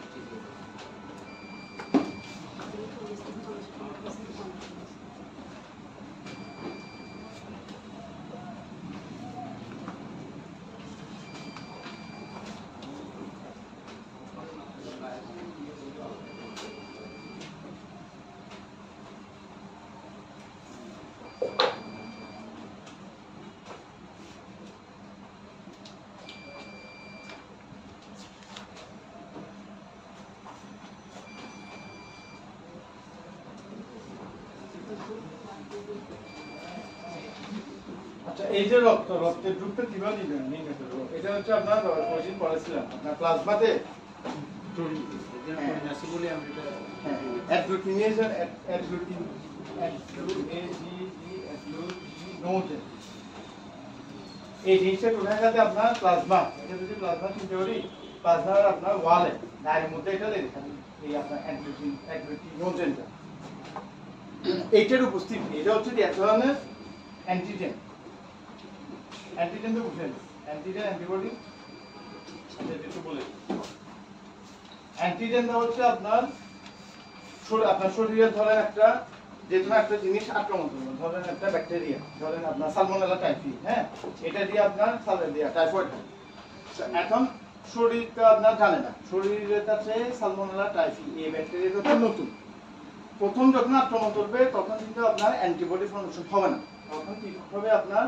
আচ্ছা এই যে রক্তের গ্রুপটা কিভাবে নির্ণয় করবো, এটা হচ্ছে আপনার ওইদিন পড়েছিলাম আপনার প্লাজমাতে আছে বলে আমরা এটা অ্যাগ্লুটিনেশন অ্যাগ্লুটিনোজেন এই জিনিসটা কোথায় থাকে আপনার প্লাজমা, এটা যদি প্লাজমা চিনতে পারি প্লাজমার আপনার ওয়ালে গায়ের মধ্যে এটা লেখা থাকে এই আপনার অ্যাগ্লুটিনোজেনটা এইটার উপস্থিতি, এটা হচ্ছে এক ধরনের অ্যান্টিজেন। অ্যান্টিজেন তো বুঝেন, অ্যান্টিজেন অ্যান্টিবডি একটু বলে। অ্যান্টিজেনটা হচ্ছে আপনার শরীরে ধরেন একটা যে কোনো একটা জিনিস আক্রমণ করবে, ধরেন একটা ব্যাকটেরিয়া, ধরেন আপনার সালমোনেলা টাইফি, হ্যাঁ এটা দিয়ে আপনার টাইফয়েড হয়। এখন শরীরটা আপনার জানে না, শরীরের কাছে সালমোনেলা টাইফি এই ব্যাকটেরিয়াটা হচ্ছে নতুন, প্রথম যখন আক্রমণ করবে তখন কিন্তু আপনার অ্যান্টিবডি ফর্মেশন হবে না, তখন কি হবে আপনার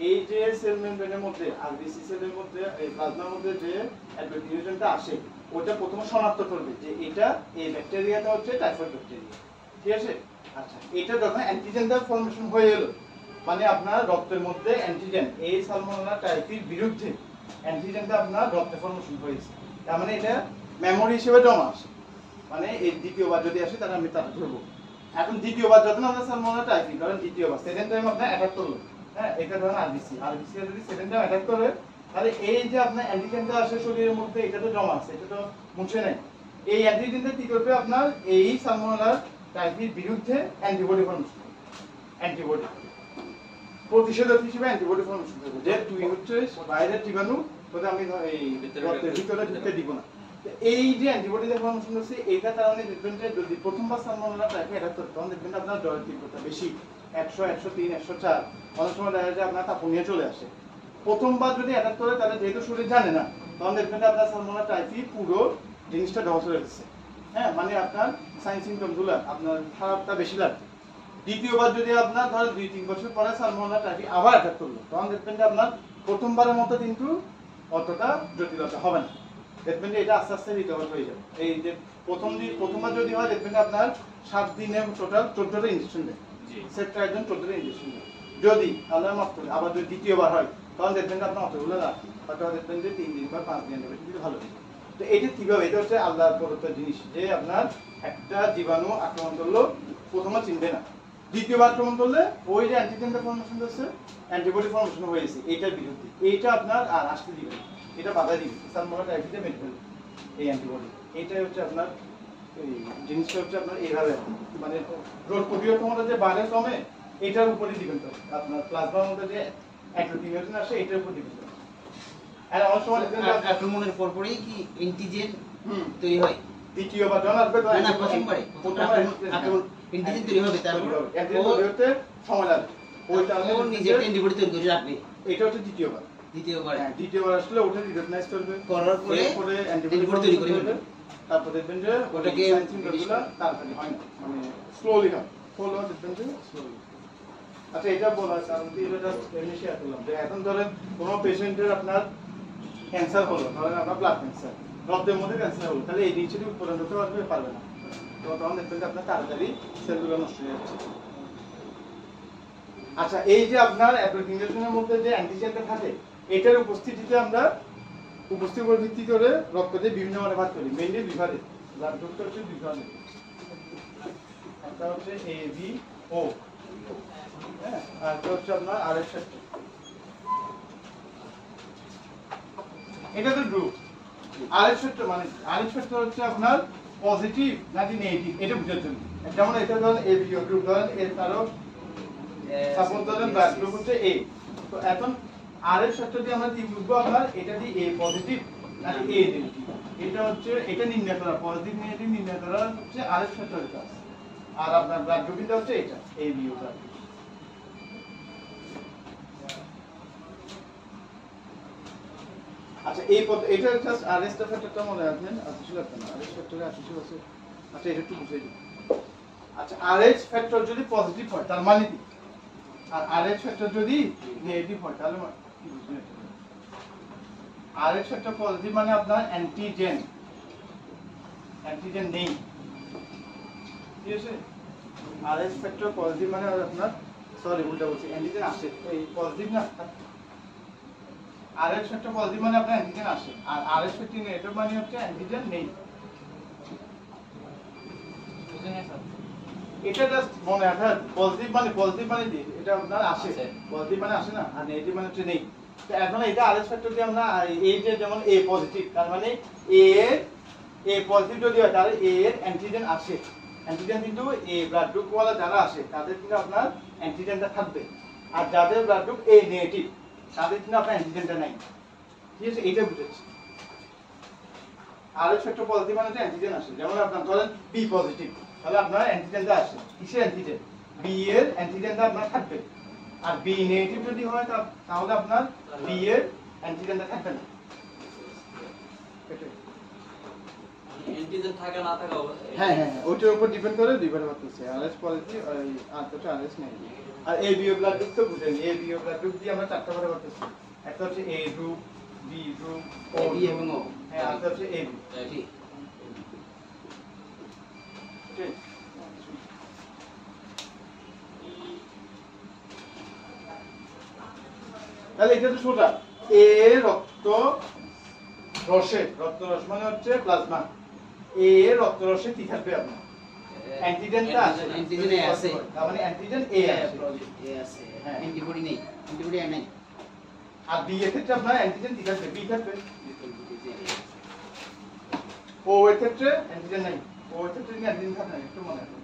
এই যে সেল মেমব্রেনের মধ্যে আরবিসি সেলের মধ্যে এই প্লাজমার মধ্যে যে অ্যাগ্লুটিনেশনটা আসে ওটা প্রথমে শনাক্ত করবে যে এটা এই ব্যাকটেরিয়াটা হচ্ছে টাইফয়েড ব্যাকটেরিয়া, ঠিক আছে। আচ্ছা এটা যখন অ্যান্টিজেনটা ফর্মেশন হয়ে এলো মানে আপনার রক্তের মধ্যে অ্যান্টিজেন এই সালমোনেলা টাইফির বিরুদ্ধে অ্যান্টিজেনটা আপনার রক্তে ফর্মেশন হয়েছে, তার মানে এটা মেমোরি হিসেবে জমা আসে, মানে এই দ্বিতীয়বার যদি আসে তাহলে আমি তারা ধরবো। এখন দ্বিতীয়বার যখন আমরা সালমোনেলা টাইফি ধরেন দ্বিতীয়বার সেকেন্ড টাইম আপনার অ্যাটাক করলো, হ্যাঁ এটা ধরেন আরবিসি যদি সেকেন্ড টাইম অ্যাটাক করে তাহলে এই যে আপনার অ্যান্টিজেনটা আসে শরীরের মধ্যে এটা তো জমা আছে, এটা তো মুছে নাই, এই অ্যান্টিজেনটা কি করবে আপনার এই সালমোনেলা টাইফির বিরুদ্ধে অ্যান্টিবডি ফর্মেশন করবে, অ্যান্টিবডি প্রতিষেধক হিসেবে অ্যান্টিবডি ফর্মেশন করবে যে তুই হচ্ছে বাইরের জীবাণু তোকে আমি এই রক্তের ভিতরে ঢুকতে দিব না। এই যে অ্যান্টিবডি ফর্মেশন হচ্ছে এইটার কারণে দেখবেন যে যদি প্রথমবার সালমোনেলা টাইফি অ্যাটাক করে তখন দেখবেন আপনার জ্বরের তীব্রতা বেশি 100, 103, 104, অনেক সময় দেখা যায় আপনার তাপনিয়া চলে আসে। প্রথমবার যদি অ্যাটাক করে তাহলে যেহেতু শরীর জানে না তখন দেখবেন যে আপনার সালমোনেলা টাইফি পুরো জিনিসটা ধ্বংস হয়ে গেছে, হ্যাঁ মানে আপনার সাইন সিমটমগুলো আপনার খারাপটা বেশি লাগবে। দ্বিতীয়বার যদি আপনার ধরেন 2-3 বছর পরে সালমোনেলা টাইফি আবার অ্যাটাক করলো তখন দেখবেন যে আপনার প্রথমবারের মতো কিন্তু অতটা জটিলতা হবে না, দেখবেন যে এটা আস্তে আস্তে রিকভার হয়ে যাবে। এই যে প্রথমবার যদি হয় দেখবেন যে আপনার 7 দিনে টোটাল 14টা ইনজেকশন দেয়, সেটটা একজন 14টা ইনজেকশন দেয়। যদি আল্লাহ মাফ করে আবার যদি দ্বিতীয়বার হয় তখন দেখবেন যে আপনার অতগুলো না, হয়তো দেখবেন যে 3 দিন বা 5 দিন নেবে, কিন্তু ভালো হবে। তো এটা কিভাবে, এটা হচ্ছে আল্লাহর প্রদত্ত জিনিস যে আপনার একটা জীবাণু আক্রমণ করলো প্রথমে চিনবে না, দ্বিতীয়বার আক্রমণ করলে ওই যে অ্যান্টিজেনটা ফর্মেশন হচ্ছে অ্যান্টিবডি ফর্মেশন হয়েছে এইটার বিরুদ্ধে, এইটা আপনার আর আসতে দিবে, এটা বাধা দিবে, সালমোনেলা টাইফিটা মেরে ফেলবে এই অ্যান্টিবডি। এইটাই হচ্ছে আপনার এই জিনিসটা হচ্ছে আপনার এইভাবে মানে রোগ প্রতিরোধ ক্ষমতা যে বাড়ে কমে এটার উপরে ডিপেন্ড করে, আপনার প্লাজমার মধ্যে যে অ্যাগ্লুটিনেশন আসে এটার উপর ডিপেন্ড করে। আর অনেক সময় আক্রমণের পরপরই কি অ্যান্টিজেন তৈরি হয়? দ্বিতীয়বার যখন আসবে না প্রথমবারে অ্যান্টিজেন তৈরি হবে, তারপর অ্যান্টিজেন তৈরি হতে সময় লাগবে, ওইটা ও নিজের অ্যান্টিবডি তৈরি করে রাখবে, এটা হচ্ছে দ্বিতীয়বার। দ্বিতীয়বার দ্বিতীয়বার আসলে ওটা রিকগনাইজ করবে, করার পরে অ্যান্টিবডি তৈরি করবে, তারপর দেখবেন যে ওটাকে সিনগুলো তাড়াতাড়ি হয় না, মানে স্লোলি হয়, ফলো দেখবেন যে স্লোলি। আচ্ছা এটা বলা কারণ কি এটা এমনি শেয়ার করলাম যে এখন ধরেন কোনো পেশেন্টের আপনার ক্যান্সার হলো, ধরেন আপনার ব্লাড ক্যান্সার, রক্তের মধ্যে ক্যান্সার হলো, তাহলে এই জিনিসটি উৎপাদন করতে পারবে না, তো তখন দেখবেন যে আপনার তাড়াতাড়ি সেলগুলো নষ্ট হয়ে যাচ্ছে। আচ্ছা এই যে আপনার অ্যাগ্লুটিনেশনের মধ্যে যে অ্যান্টিজেনটা থাকে এটার উপস্থিতিতে আমরা উপস্থিতির উপর ভিত্তি করে রক্তকে বিভিন্ন ভাগে ভাগ করি, মেইনলি বিভাগে, ব্লাড গ্রুপটা হচ্ছে বিভাগে, একটা হচ্ছে এ বি ও, হ্যাঁ আর একটা হচ্ছে আপনার আরএস ফ্যাক্টর, এটা তো গ্রুপ। আরএস ফ্যাক্টর মানে আরএস ফ্যাক্টর হচ্ছে আপনার পজিটিভ নাকি নেগেটিভ এটা বোঝার জন্য, যেমন এটা ধরেন এ বি ও গ্রুপ, ধরেন এর কারো সাপোজ ধরেন ব্লাড গ্রুপ হচ্ছে এ, তো এখন আরএস ফ্যাক্টর দিয়ে আমরা কি বুঝবো আপনার এটা দিয়ে এ পজিটিভ নাকি এ নেগেটিভ, এটা হচ্ছে এটা নির্ণয় করা, পজিটিভ নেগেটিভ নির্ণয় করা হচ্ছে আরএস ফ্যাক্টরের কাজ, আর আপনার ব্লাড গ্রুপটা হচ্ছে এটা এ বি ও ব্লাড। আচ্ছা এই এটা জাস্ট আরএস ফ্যাক্টরটা মনে রাখবেন, আসলে আপনার আরএস ফ্যাক্টরে আসলে আছে, আচ্ছা এটা একটু বুঝিয়ে দিই। আচ্ছা আরএস ফ্যাক্টর যদি পজিটিভ হয় তার মানে কি, আর আরএস ফ্যাক্টর যদি নেগেটিভ হয় তাহলে কি বুঝবেন? আরএস ফ্যাক্টর পজিটিভ মানে আপনার অ্যান্টিজেন নেই, ঠিক আছে। আরএস ফ্যাক্টর পজিটিভ মানে আপনার সরি উল্টা বলছি, অ্যান্টিজেন আসে, এই পজিটিভ না, আরএস একটা পজিটিভ মানে আপনার অ্যান্টিজেন আসে, আর আরএস একটা নেগেটিভ মানে হচ্ছে অ্যান্টিজেন নেই। এটা জাস্ট মনে রাখা, পজিটিভ মানে দিই, এটা আপনার আসে, পজিটিভ মানে আসে না, আর নেগেটিভ মানে হচ্ছে নেই। তো এখন এটা আরএস ফ্যাক্টর দিয়ে আমরা এই যে যেমন এ পজিটিভ, তার মানে এ পজিটিভ যদি হয় তাহলে এ এর অ্যান্টিজেন আসে, অ্যান্টিজেন কিন্তু এ ব্লাড গ্রুপ ওয়ালা যারা আসে তাদের কিন্তু আপনার অ্যান্টিজেনটা থাকবে, আর যাদের ব্লাড গ্রুপ এ নেগেটিভ তাদের কিন্তু আপনার অ্যান্টিজেনটা নাই। ঠিক আছে, এইটা বুঝেছি। আরএস ফ্যাক্টর পজিটিভ মানে অ্যান্টিজেন আসে, যেমন আপনার ধরেন বি পজিটিভ, তাহলে আপনার অ্যান্টিজেনটা আসে, কিসের অ্যান্টিজেন, বি এর অ্যান্টিজেনটা আপনার থাকবে, আর বি নেগেটিভ যদি হয় তাহলে আপনার বি এর অ্যান্টিজেনটা থাকবে না। অ্যান্টিজেন থাকা না থাকা হ্যাঁ হ্যাঁ, ওটার উপর ডিপেন্ড করে দুইবারে করতেছে, আরএস পজিটিভ আর এই আরটা RS negative. R A B blood group তো বুঝেন, এ বি ব্লাড গ্রুপ দিয়ে আমরা চারটা করে করতেছি, একটা হচ্ছে এ গ্রুপ, বি গ্রুপ, ও বি এবং ও। হ্যাঁ, আরেকটা হচ্ছে এ বি। ঠিক। ঠিক। তাহলে এটা তো সোজা, এ রক্ত রস মানে হচ্ছে প্লাজমা, এ রক্তরসে কি থাকবে আপনার অ্যান্টিজেনটা আছে, অ্যান্টিজেন এ আছে, তার মানে অ্যান্টিজেন এ আছে, এ আছে, হ্যাঁ। অ্যান্টিবডি নেই, অ্যান্টিবডি এ নাই। আর বি এর ক্ষেত্রে আপনার অ্যান্টিজেন কি থাকবে, বি থাকবে। ও এর ক্ষেত্রে অ্যান্টিজেন নাই, ও এর ক্ষেত্রে অ্যান্টিজেন থাকবে না, একটু মনে রাখবেন।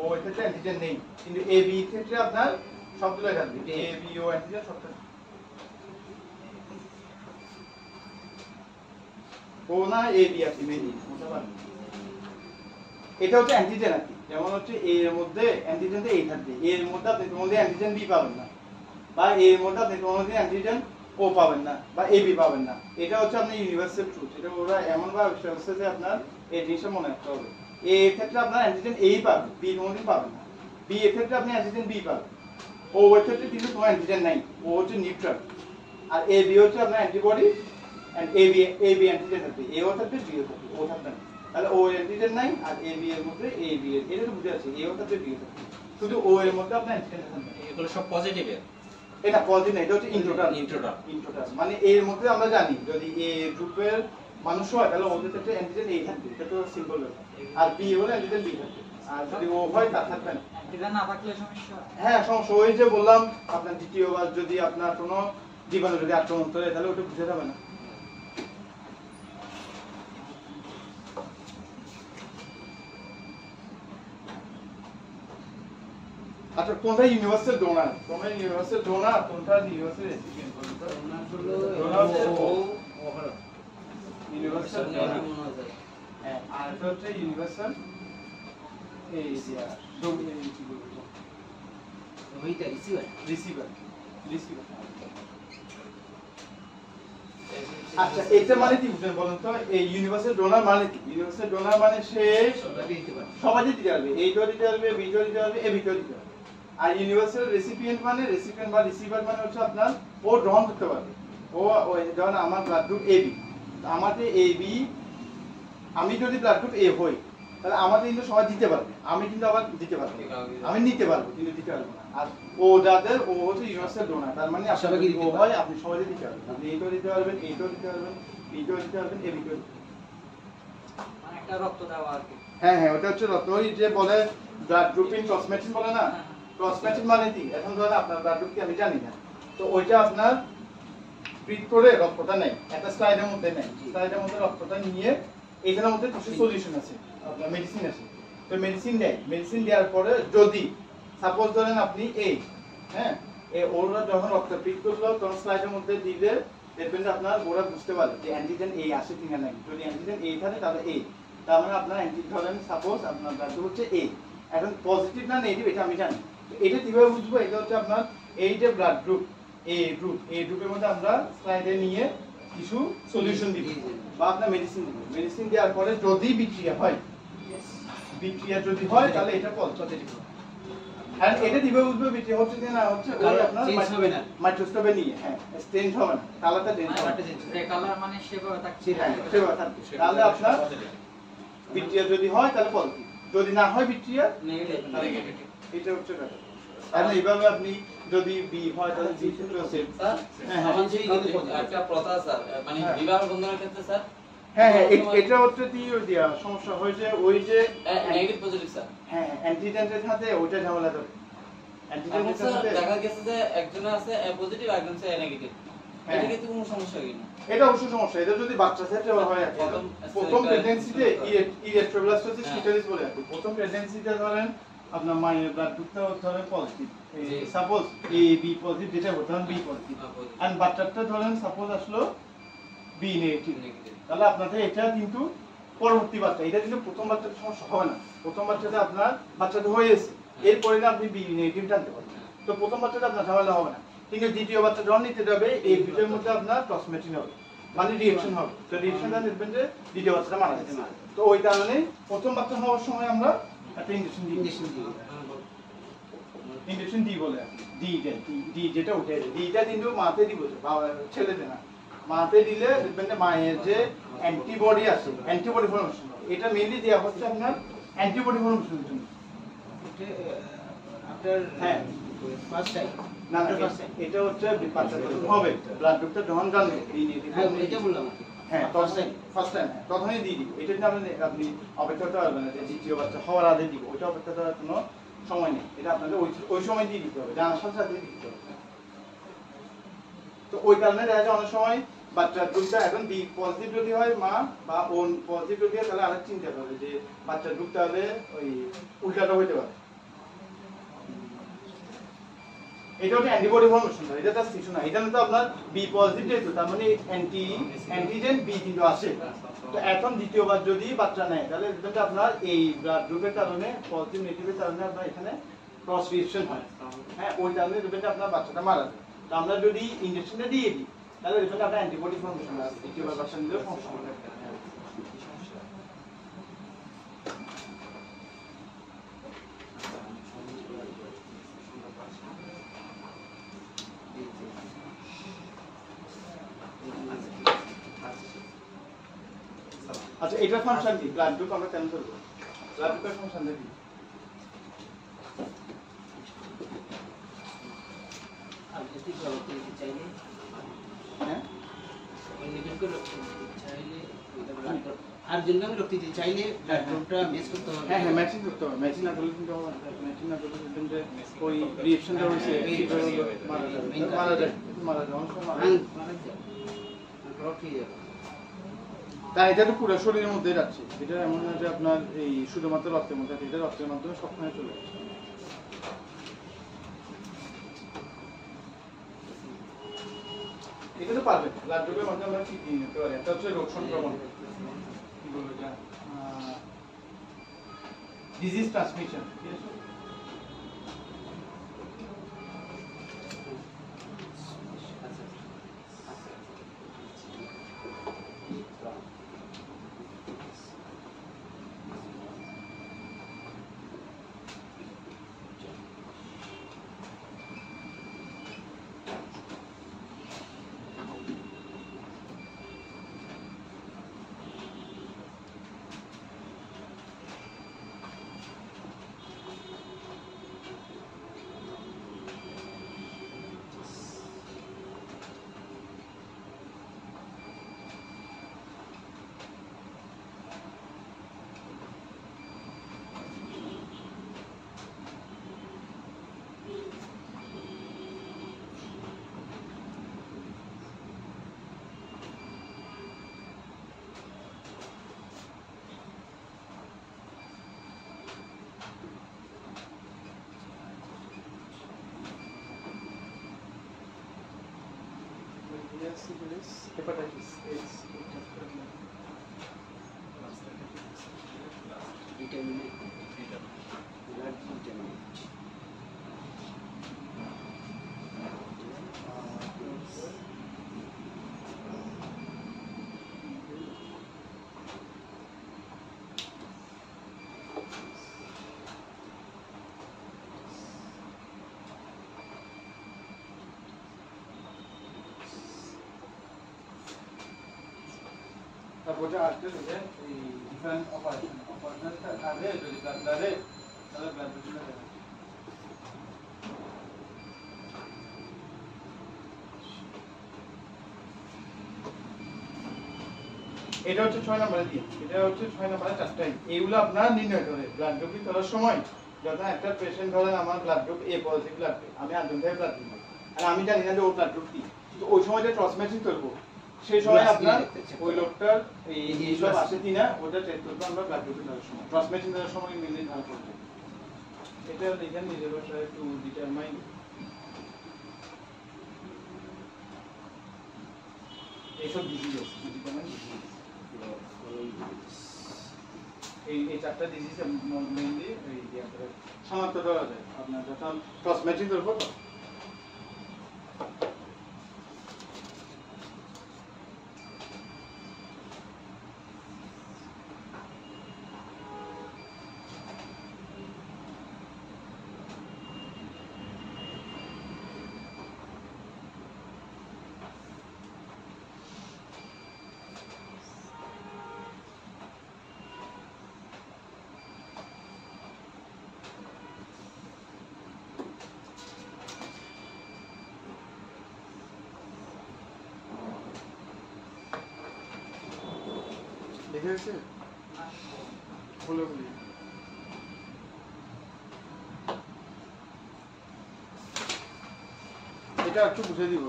ও এর ক্ষেত্রে অ্যান্টিজেন নেই, কিন্তু এ বি এর ক্ষেত্রে আপনার সবগুলোই থাকবে, এ বি ও অ্যান্টিজেন সব থাকবে। ও না এ বি আছে মেইনলি, বুঝতে পারবেন। এটা হচ্ছে অ্যান্টিজেন আর কি, যেমন হচ্ছে এ এর মধ্যে অ্যান্টিজেন তো এই থাকবে, এ এর মধ্যে আপনি তোমার মধ্যে অ্যান্টিজেন বি পাবেন না, বা এ এর মধ্যে আপনি তোমার মধ্যে অ্যান্টিজেন ও পাবেন না, বা এ বি পাবেন না। এটা হচ্ছে আপনার ইউনিভার্সাল ট্রুথ, এটা ওরা এমন ভাবে আবিষ্কার করছে যে আপনার এই জিনিসটা মনে রাখতে হবে। এ এর ক্ষেত্রে আপনার অ্যান্টিজেন এই পাবেন, বি এর মধ্যে পাবেন না, বি এর ক্ষেত্রে আপনি অ্যান্টিজেন বি পাবেন, ও এর ক্ষেত্রে কিন্তু কোনো অ্যান্টিজেন নাই, ও হচ্ছে নিউট্রাল, আর এ বি হচ্ছে আপনার antibody, and A B antigen থাকবে, এ ও থাকবে, বি ও থাকবে, ও থাকবে না। তাহলে ও অ্যান্টিজেন নাই, আর এ বি এর মধ্যে এ বি এর, এটা তো বুঝে আছে, এ ও থাকবে, বি ও থাকবে, শুধু ও এর মধ্যে আপনার অ্যান্টিজেন থাকবে। এগুলো সব পজিটিভের। এটা পজিটিভ না, এটা হচ্ছে ইন্ট্রোটাল। ইন্ট্রোটাল মানে এর মধ্যে আমরা জানি যদি এ গ্রুপের মানুষ হয় তাহলে ওদের ক্ষেত্রে অ্যান্টিজেন এ থাকবে, এটা তো সিম্পল ব্যাপার, আর বি হলে অ্যান্টিজেন বি থাকবে, আর যদি ও হয় তা থাকবে না। অ্যান্টিজেন না থাকলে সমস্যা। হ্যাঁ সমস্যা, ওই যে বললাম আপনার দ্বিতীয়বার যদি আপনার কোনো জীবাণু যদি আক্রমণ করে তাহলে ওটা বুঝে যাবে না। আচ্ছা, কোনটা ইউনিভার্সাল ডোনার, কোনটা ইউনিভার্সাল ডোনার, কোনটা ইউনিভার্সাল রেসিপিয়েন্ট, কোনটা ডোনার হলো ও ওভার ইউনিভার্সাল ডোনার ডোনার, মনে হয়। হ্যাঁ, আর এটা হচ্ছে ইউনিভার্সাল এই ওইটা রিসিভার। রিসিভার। আচ্ছা, এটা মানে কি বুঝেন বলেন তো, এই ইউনিভার্সাল ডোনার মানে কি? ইউনিভার্সাল ডোনার মানে সে সবাইকে দিতে পারে। সবাই দিতে পারবে, এইটাও দিতে পারবে, বিটাও দিতে পারবে, এ বিটাও দিতে পারবে। আর ইউনিভার্সাল রেসিপিয়েন্ট মানে, রেসিপিয়েন্ট বা রিসিভার মানে হচ্ছে আপনার ও গ্রহণ করতে পারবে, ও যেমন আমার ব্লাড গ্রুপ এ বি, আমাদের এ বি, আমি যদি ব্লাড গ্রুপ এ হই তাহলে আমাদের কিন্তু সবাই দিতে পারবে, আমি কিন্তু আবার দিতে পারবো না, আমি নিতে পারবো কিন্তু দিতে পারবো না। আর ও যাদের, ও হচ্ছে ইউনিভার্সাল ডোনার, তার মানে সবাইকে আপনাকে দিতে ও পারবে। হয় আপনি সবাইকে দিতে পারবেন, আপনি এইটাও দিতে পারবেন, এইটাও দিতে পারবেন, বিটাও দিতে পারবেন, এ বিটাও দিতে পারবেন। মানে একটা রক্ত দেওয়া আর কি। হ্যাঁ হ্যাঁ, ওটা হচ্ছে রক্ত, ওই যে বলে ব্লাড গ্রুপিং ক্রস ম্যাচিং বলে না, ক্রস ম্যাচিং মানে কি, এখন ধরেন আপনার ব্লাড গ্রুপ কি আমি জানি না, তো ওইটা আপনার ব্রিড করে রক্তটা নেয় একটা স্লাইডের মধ্যে, নেয় স্লাইডের মধ্যে রক্তটা নিয়ে এখানের মধ্যে কিছু সলিউশন আছে, আপনার মেডিসিন আছে, তো মেডিসিন দেয়, মেডিসিন দেওয়ার পরে যদি সাপোজ ধরেন আপনি এই হ্যাঁ ওরা যখন রক্ত পিক করলো তখন স্লাইডের মধ্যে দিলে দেখবেন যে আপনার ওরা বুঝতে পারে যে অ্যান্টিজেন এ আসে কিনা নাই, যদি অ্যান্টিজেন এ থাকে তাহলে এ, তার মানে আপনার ধরেন সাপোজ আপনার ব্লাড হচ্ছে এ, এখন পজিটিভ না নেগেটিভ এটা আমি জানি, তো এটা কিভাবে বুঝবো, এটা হচ্ছে আপনার এই যে ব্লাড গ্রুপ এ গ্রুপের মধ্যে আমরা স্লাইডে নিয়ে কিছু সলিউশন দিব বা আপনার মেডিসিন দিব, মেডিসিন দেওয়ার পরে যদি বিক্রিয়া হয়, বিক্রিয়া যদি হয় তাহলে এটা পজিটিভ। আর এটা দিবে বুঝবে বিক্রিয়া হচ্ছে কি না হচ্ছে, ওই আপনার চেঞ্জ হবে না, মাইক্রোস্কোপে নিয়ে, হ্যাঁ চেঞ্জ হবে না, কালারটা চেঞ্জ হবে না, যে কালার মানে সেভাবে থাকছে। হ্যাঁ সেভাবে থাকবে। তাহলে আপনার বিক্রিয়া যদি হয় তাহলে পজিটিভ, যদি না হয় বিক্রিয়া নেগেটিভ। এটা হচ্ছে ব্যাপার। তাহলে এইভাবে আপনি যদি বি হয় তাহলে বি ক্ষেত্রেও সেম। স্যার হ্যাঁ, আমার সেই সেই কিন্তু একটা প্রথা স্যার মানে হ্যাঁ। বিবাহ বন্ধনের ক্ষেত্রে স্যার হ্যাঁ হ্যাঁ এটা হচ্ছে দিয়া সমস্যা হয়েছে ওই যে নেগেটিভ পজিটিভ স্যার হ্যাঁ অ্যান্টিটেন্টের সাথে ওইটা ঝামেলা ধরে এখন অ্যান্টিটেন্টের স্যার সাথে দেখা গেছে যে একজনের আছে এ পজিটিভ একজন আছে এ নেগেটিভ হ্যাঁ। এটা কিন্তু কোনো সমস্যা কি না এটা অবশ্যই সমস্যা এটা যদি বাচ্চা ক্ষেত্রে হয় আর কি। প্রথম প্রেগন্যান্সিতে ইরেট্রোব্লাস্টোসিস ফিটালিস বলে আর কি। প্রথম প্রেগন্যান্সিতে ধরেন আপনার মায়ের ব্লাড গ্রুপটা ধরেন positive G. Suppose A B positive যেটা ধরেন বি পজিটিভ আর বাচ্চাটা ধরেন সাপোজ আসলো বি নেগেটিভ নেগেটিভ তাহলে আপনাদের এটা কিন্তু পরবর্তী বাচ্চা এটা কিন্তু প্রথম বাচ্চাতে সমস্যা হবে না প্রথম বাচ্চাতে আপনার বাচ্চাটা হয়েছে এরপরে না আপনি বি নেগেটিভ টানতে পারবেন তো প্রথম বাচ্চাটা আপনার ঝামেলা হবে না কিন্তু দ্বিতীয় বাচ্চা যখন নিতে যাবে এই দুটোর মধ্যে আপনার ক্রসমেটিং হবে মানে রিঅ্যাকশন হবে তো রিঅ্যাকশনটা দেখবেন যে দ্বিতীয় বাচ্চাটা মারা যাচ্ছে তো ওই কারণে প্রথম বাচ্চা হওয়ার সময় আমরা একটা ইনজেকশন দিই ইনজেকশন ডি বলে আর কি ডি যেটা উঠে ডিটা কিন্তু মাতে দিব ছেলেতে না মাতে দিলে দেখবেন যে মায়ের যে অ্যান্টিবডি আছে অ্যান্টিবডি ফর্মেশন এটা মেইনলি দেওয়া হচ্ছে আপনার অ্যান্টিবডি ফর্মেশনের জন্য আফটার হ্যাঁ ফার্স্ট টাইম না না এটা হচ্ছে বাচ্চা যখন হবে ব্লাড গ্রুপটা যখন জানবে এই হ্যাঁ এটা বললাম হ্যাঁ ফার্স্ট টাইম তখনই দিয়ে দিব এটা আপনি আপনি অপেক্ষা করতে পারবেন না যে দ্বিতীয় বাচ্চা হওয়ার আগে দিব ওইটা অপেক্ষা করার কোনো সময় নেই এটা আপনাদের ওই সময় দিয়ে দিতে হবে জানার সাথে সাথে দিতে হবে তো ওই কারণে দেখা যায় অনেক সময় বাচ্চার গ্রুপটা এখন বি পজিটিভ যদি হয় মা বা ও পজিটিভ যদি হয় তাহলে আরেক চিন্তা করবে যে বাচ্চার গ্রুপ তাহলে ওই উল্টাটা হইতে পারে এটা হচ্ছে অ্যান্টিবডি ফর্মেশন এটা তার কিছু না এটা তো আপনার বি পজিটিভ যেহেতু তার মানে অ্যান্টিজেন বি কিন্তু আসে তো এখন দ্বিতীয়বার যদি বাচ্চা নেয় তাহলে দেখবেন আপনার এই ব্লাড গ্রুপের কারণে পজিটিভ নেগেটিভের কারণে আপনার এখানে ক্রস রিঅ্যাকশন হয় হ্যাঁ ওই কারণে দেখবেন যে আপনার বাচ্চাটা মারা যায় তো আমরা যদি ইনজেকশনটা দিয়ে দিই তাহলে দেখবেন আপনার অ্যান্টিবডি ফর্মেশন আসে দ্বিতীয়বার বাচ্চা নিলেও সমস্যা হবে আচ্ছা এটা ফাংশন কি ব্লাড গ্রুপ আমরা কেন করব ব্লাড গ্রুপের ফাংশনটা কি আর এটি রক্ত দিতে চাইলে হ্যাঁ নেগেটিভ রক্ত দিতে চাইলে আর জন্য আমি রক্ত দিতে চাইলে ব্লাড গ্রুপটা মিস করতে হবে হ্যাঁ হ্যাঁ ম্যাচিং করতে হবে ম্যাচিং না করলে কিন্তু ম্যাচিং না করলে দেখবেন যে ওই রিঅ্যাকশনটা হচ্ছে মারা যায় অনেক সময় মারা যায় রক্ত দিয়ে যাবে তাই এটা তো পুরো শরীরের মধ্যে যাচ্ছে এটা এমন না যে আপনার এই শুধুমাত্র রক্তের মধ্যে এটা রক্তের মাধ্যমে সবখানে চলে যাচ্ছে এটা তো পারবেন ব্লাড গ্রুপের মাধ্যমে আমরা কি নিতে পারি এটা হচ্ছে রোগ সংক্রমণ কি বলবো এটা ডিজিজ ট্রান্সমিশন ঠিক আছে hepatitis AIDS vitamin blood vitamin তারপরে আজকে যে এই ডিফারেন্ট অপারেশনটা আগে যদি ব্লাড তাহলে ব্লাড এটা হচ্ছে 6 নম্বরে দিন, এটা হচ্ছে 6 নম্বরে চারটাই। এইগুলো আপনার নির্ণয় করে ব্লাড গ্রুপিং করার সময় যখন একটা পেশেন্ট ধরেন আমার ব্লাড গ্রুপ এ পজিটিভ ব্লাড, আমি আর্জন থেকে ব্লাড দিব, আর আমি জানি না যে ওর ব্লাড গ্রুপ কি, তো ওই সময় যে ক্রস ম্যাচিং করবো সেই সময় আপনার ওই লোকটার এই সব আসে কিনা ওটা চেক করবো আমরা ব্লাড গ্রুপিং করার সময়, ক্রস ম্যাচিং করার সময় মিলে ধার করবো। এটা দেখেন নিজের বাসায় একটু ডিটারমাইন এইসব ডিজিজ এই চারটা ডিজিজ মেইনলি এই শনাক্ত করা যায় আপনার যখন ক্রস ম্যাচিং করবো। দেখে গেছে বলে বলি এটা একটু বুঝে দিব,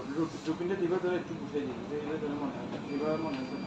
রুটিনটা দিবে ধরে একটু বুঝে দিব, এইভাবে ধরে মনে হয় এইভাবে মনে হয়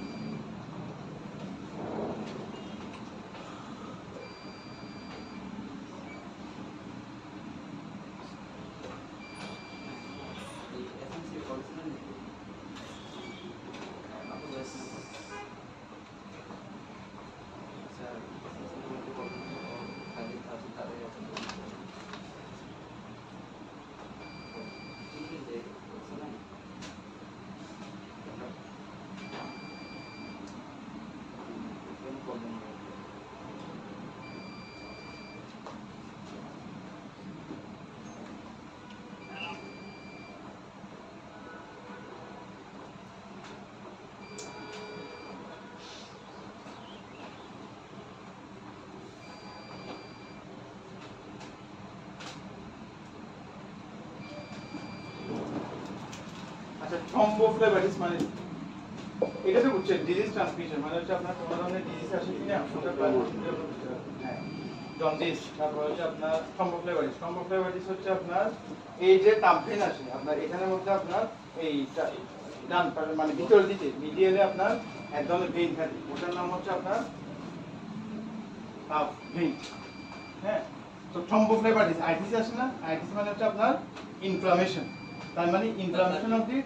থ্রম্বোফ্লেবাইটিস মানে এটা তো বুঝছেন ডিজিজ ট্রান্সমিশন মানে হচ্ছে আপনার কোনো ধরনের ডিজিজ আসে কিনা ওটা ব্লাড হ্যাঁ জন্ডিস। তারপর হচ্ছে আপনার থ্রম্বোফ্লেবাইটিস, থ্রম্বোফ্লেবাইটিস হচ্ছে আপনার এই যে টাম্পেন আসে আপনার এখানের মধ্যে আপনার এই ডান মানে ভিতর দিকে মিডিয়ালে আপনার এক ধরনের ভেইন থাকে ওটার নাম হচ্ছে আপনার ভেইন। হ্যাঁ তো থ্রম্বোফ্লেবাইটিস আইটিস আসে না, আইটিস মানে হচ্ছে আপনার ইনফ্লামেশন, তার মানে ইনফ্লামেশন অফ দি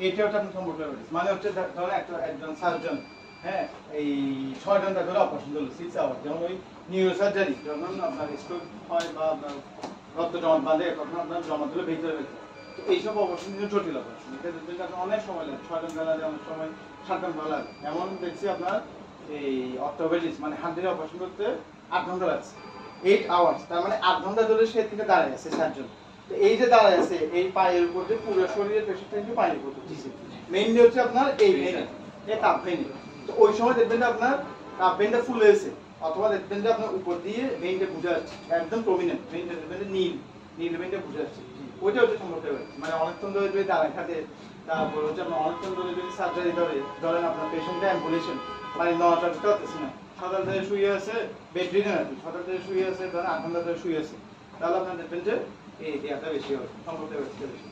এটা হচ্ছে আপনার থ্রম্বোফ্লেবাইটিস মানে হচ্ছে ধরুন একজন সার্জন হ্যাঁ এই 6 ঘন্টা ধরে অপারেশন করলো 6 আওয়ার, যেমন ওই নিউরোসার্জারি যখন আপনার স্ট্রোক হয় বা রক্ত জমাট বাঁধে তখন আপনার জমা দিলে ভেতরে ভেতরে, তো এইসব অপারেশন কিন্তু জটিল অপারেশন, এটা দেখবেন আপনার অনেক সময় লাগে 6 ঘন্টা লাগে, অনেক সময় 7 ঘন্টা লাগে। এমন দেখছি আপনার এই অর্থোপেডিক্স মানে হাড়ের অপারেশন করতে 8 ঘন্টা লাগছে, 8 আওয়ার্স, তার মানে 8 ঘন্টা ধরে সে থেকে দাঁড়ায় আছে সার্জন। তো এই যে দাঁড়ায় আছে এই পায়ের উপর যে পুরো শরীরের প্রেশারটা কিন্তু পায়ের উপর দিচ্ছে, মেইনলি হচ্ছে আপনার এই ভেইন এই তাপ ভেইন। তো ওই সময় দেখবেন যে আপনার তাপ ভেইনটা ফুলে আছে অথবা দেখবেন যে আপনার উপর দিয়ে ভেইনটা বুঝে আসছে একদম প্রমিনেন্ট, ভেইনটা দেখবেন যে নীল ভেইনটা বুঝে আসছে, ওইটা হচ্ছে থ্রম্বোফ্লেবাইটিস মানে অনেকক্ষণ ধরে যদি দাঁড়ায় থাকে। তারপর হচ্ছে আপনার অনেকক্ষণ ধরে যদি সার্জারি করে ধরেন আপনার পেশেন্টটা অ্যাম্বুলেশন মানে নড়াচড়া করতে পারতেছে না, সকাল থেকে শুয়ে আছে বেড রিডেন আছে, সকাল থেকে শুয়ে আছে ধরেন 8 ঘন্টা ধরে শুয়ে আছে, তাহলে আপনার দেখবেন যে এই দেয়াটা বেশি হবে থ্রম্বোফ্লেবাইটিসটা বেশি।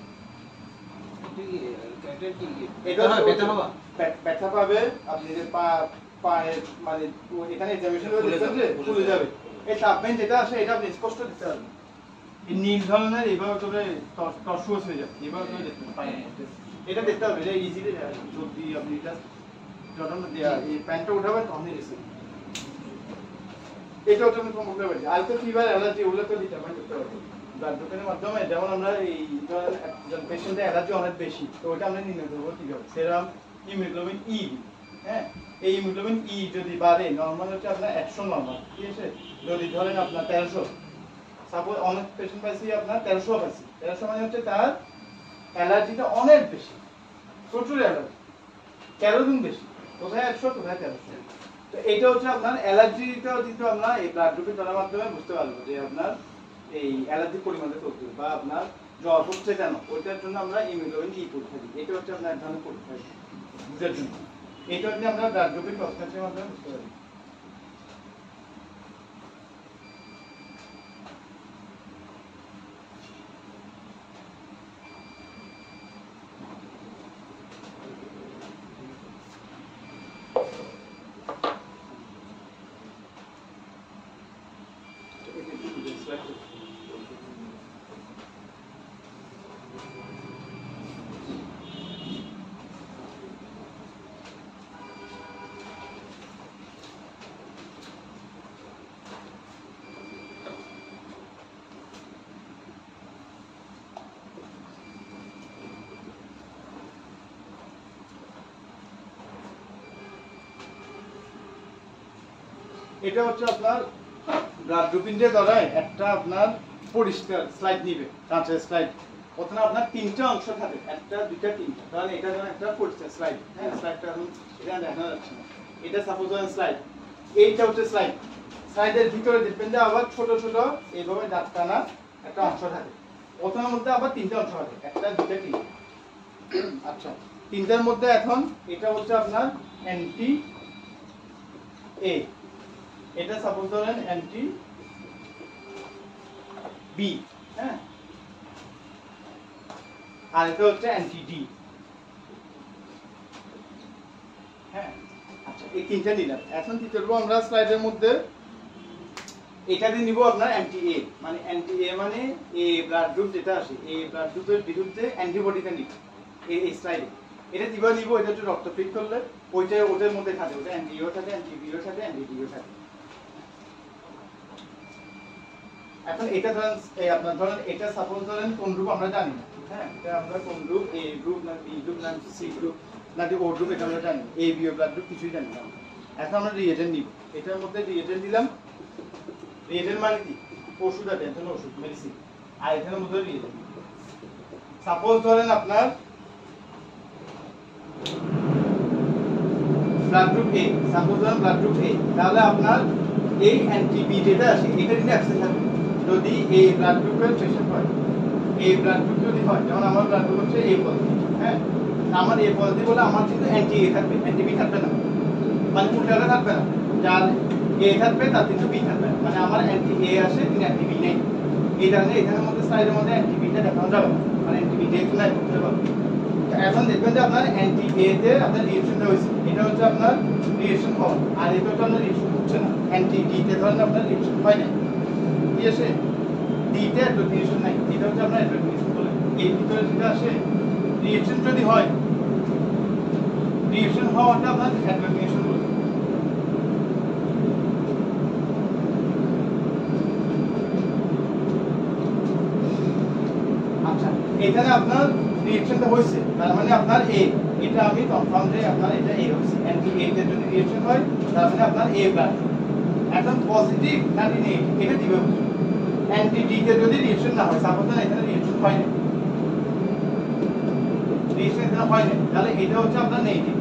এটা ব্যথা পাবে আপনি যে পায়ের মানে এখানে এক্সামিনেশন করে দেখবেন যে ফুলে যাবে, এই তাপমেন্ট যেটা আসে এটা আপনি স্পষ্ট দেখতে পারবেন, এই নীল ধরনের এইভাবে করে টর্সুয়াস হয়ে যায় এইভাবে করে দেখতে পারেন, এটা দেখতে হবে এটা ইজিলি যদি আপনি এটা যখন এই প্যান্টটা উঠাবেন তখনই রিসিভ। এটা হচ্ছে থ্রম্বোফ্লেবাইটিস। আলতো ফিভার অ্যালার্জি ওগুলো তো ডিটারমাইন করতে হবে ব্লাড গ্রুপের মাধ্যমে, যেমন আমরা এই ধরেন একজন পেশেন্টের অ্যালার্জি অনেক বেশি তো ওটা আমরা নির্ণয় করবো কিভাবে, সেরাম হিমোগ্লোবিন ই হ্যাঁ এই হিমোগ্লোবিন ই যদি বাড়ে নর্মাল হচ্ছে আপনার 100 নর্মাল, ঠিক আছে, যদি ধরেন আপনার 1300 সাপোজ অনেক পেশেন্ট পাইছি আপনার 1300 পাইছি, 1300 মানে হচ্ছে তার অ্যালার্জিটা অনেক বেশি, প্রচুর অ্যালার্জি 13 গুণ বেশি, কোথায় 100 কোথায় 1300। তো এইটা হচ্ছে আপনার অ্যালার্জিটাও কিন্তু আমরা এই ব্লাড গ্রুপের দ্বারা মাধ্যমে বুঝতে পারবো যে আপনার এই অ্যালার্জি পরিমাণে চলতে বা আপনার জ্বর হচ্ছে কেন ওইটার জন্য আমরা ইমিউনোগ্লোবিন ই পরীক্ষা দিই। এটা হচ্ছে আপনার এক ধরনের পরীক্ষা বুঝার জন্য। এটা হচ্ছে আমরা ব্লাড গ্রুপিং প্রশ্নের মাধ্যমে বুঝতে পারি। এটা হচ্ছে আপনার ব্লাড গ্রুপিংয়ের দ্বারা একটা আপনার পরিষ্কার স্লাইড নিবে, কাঁচের স্লাইড। প্রথমে আপনার তিনটা অংশ থাকে, একটা দুইটা তিনটা, কারণ এটা যেন একটা পরিষ্কার স্লাইড। হ্যাঁ, স্লাইডটা এখন এটা দেখা যাচ্ছে না, এটা সাপোজ স্লাইড, এইটা হচ্ছে স্লাইড। স্লাইডের ভিতরে দেখবেন যে আবার ছোট ছোট এইভাবে দাঁত টানা একটা অংশ থাকে। প্রথমের মধ্যে আবার তিনটা অংশ থাকে, একটা দুইটা তিনটা। আচ্ছা, তিনটার মধ্যে এখন এটা হচ্ছে আপনার অ্যান্টি এ, এটা সাপোজ ধরেন অ্যান্টি বি, হ্যাঁ, আর এটা হচ্ছে অ্যান্টি ডি। হ্যাঁ, আচ্ছা, এই তিনটা নিলাম। এখন কি করবো আমরা স্লাইডের মধ্যে এটা দিয়ে নিব আপনার অ্যান্টি এ, মানে অ্যান্টি এ মানে এ ব্লাড গ্রুপ যেটা আসে, এই ব্লাড গ্রুপের বিরুদ্ধে অ্যান্টিবডিটা নিব এই স্লাইডে। এটা কিভাবে নিব? এটা একটু রক্ত ফিট করলে ওইটা ওদের মধ্যে থাকে, ওটা অ্যান্টি ও থাকে, অ্যান্টি বিও থাকে, অ্যান্টি ডিও থাকে। এখন এটা ধরেন আপনার ধরেন এটা সাপোজ ধরেন কোন গ্রুপ আমরা জানি না। হ্যাঁ, এটা আমরা কোন গ্রুপ, এ গ্রুপ না বি গ্রুপ না সি গ্রুপ না ও গ্রুপ, এটা আমরা জানি, A B O blood group কিছুই জানি না। এখন আমরা রিএজেন্ট নিব, এটার মধ্যে রিএজেন্ট দিলাম। রিএজেন্ট মানে কি? ওষুধ আছে, এটা ওষুধ, মেডিসিন। আর এখানের মধ্যে রিএজেন্ট। সাপোজ ধরেন আপনার ব্লাড গ্রুপ এ, সাপোজ ধরেন ব্লাড গ্রুপ এ, তাহলে আপনার এই অ্যান্টি বি যেটা আছে এটা দিলে অ্যাকসেস থাকবে। যদি এই ব্লাড গ্রুপের পেশেন্ট হয়, এই ব্লাড গ্রুপ যদি হয়, যেমন আমার ব্লাড গ্রুপ হচ্ছে এ পজিটিভ, হ্যাঁ, আমার এ পজিটিভ বলে আমার কিন্তু অ্যান্টি এ থাকবে, অ্যান্টি বি থাকবে না, মানে উল্টাটা থাকবে না। যার এ থাকবে তার কিন্তু বি থাকবে না, মানে আমার অ্যান্টি এ আসে কিন্তু অ্যান্টি বি নেই। এই কারণে এখানের মধ্যে স্লাইডের মধ্যে অ্যান্টি বিটা দেখানো যাবে, মানে অ্যান্টি বি যেহেতু নাই বুঝতে পারবেন। এখন দেখবেন যে আপনার অ্যান্টি এ তে আপনার রিঅ্যাকশনটা হয়েছে, এটা হচ্ছে আপনার রিঅ্যাকশন হওয়া, আর এটা হচ্ছে আপনার রিঅ্যাকশন হচ্ছে না। অ্যান্টি ডি তে ধরেন আপনার রিঅ্যাকশন হয় না, ঠিক আছে, ডি তে রিঅ্যাকশন নাই, এটা হচ্ছে আপনার রিঅ্যাকশন বলে। এই ভিতরে যেটা আসে রিঅ্যাকশন যদি হয়, রিঅ্যাকশন হওয়াটা আপনার রিঅ্যাকশন বলে। আচ্ছা, এখানে আপনার রিঅ্যাকশনটা হয়েছে, তার মানে আপনার এ, এটা আমি কনফার্ম যে আপনার এটা এ হচ্ছে। অ্যান্টি এ তে যদি রিঅ্যাকশন হয় তার মানে আপনার এ ব্লাড। এখন পজিটিভ না নেগেটিভ এটা দিবে। অ্যান্টি ডি তে যদি রিঅ্যাকশন না হয়, সাপোজ এখানে রিঅ্যাকশন হয় না, রিঅ্যাকশন এখানে হয় না, তাহলে এটা হচ্ছে আপনার নেগেটিভ।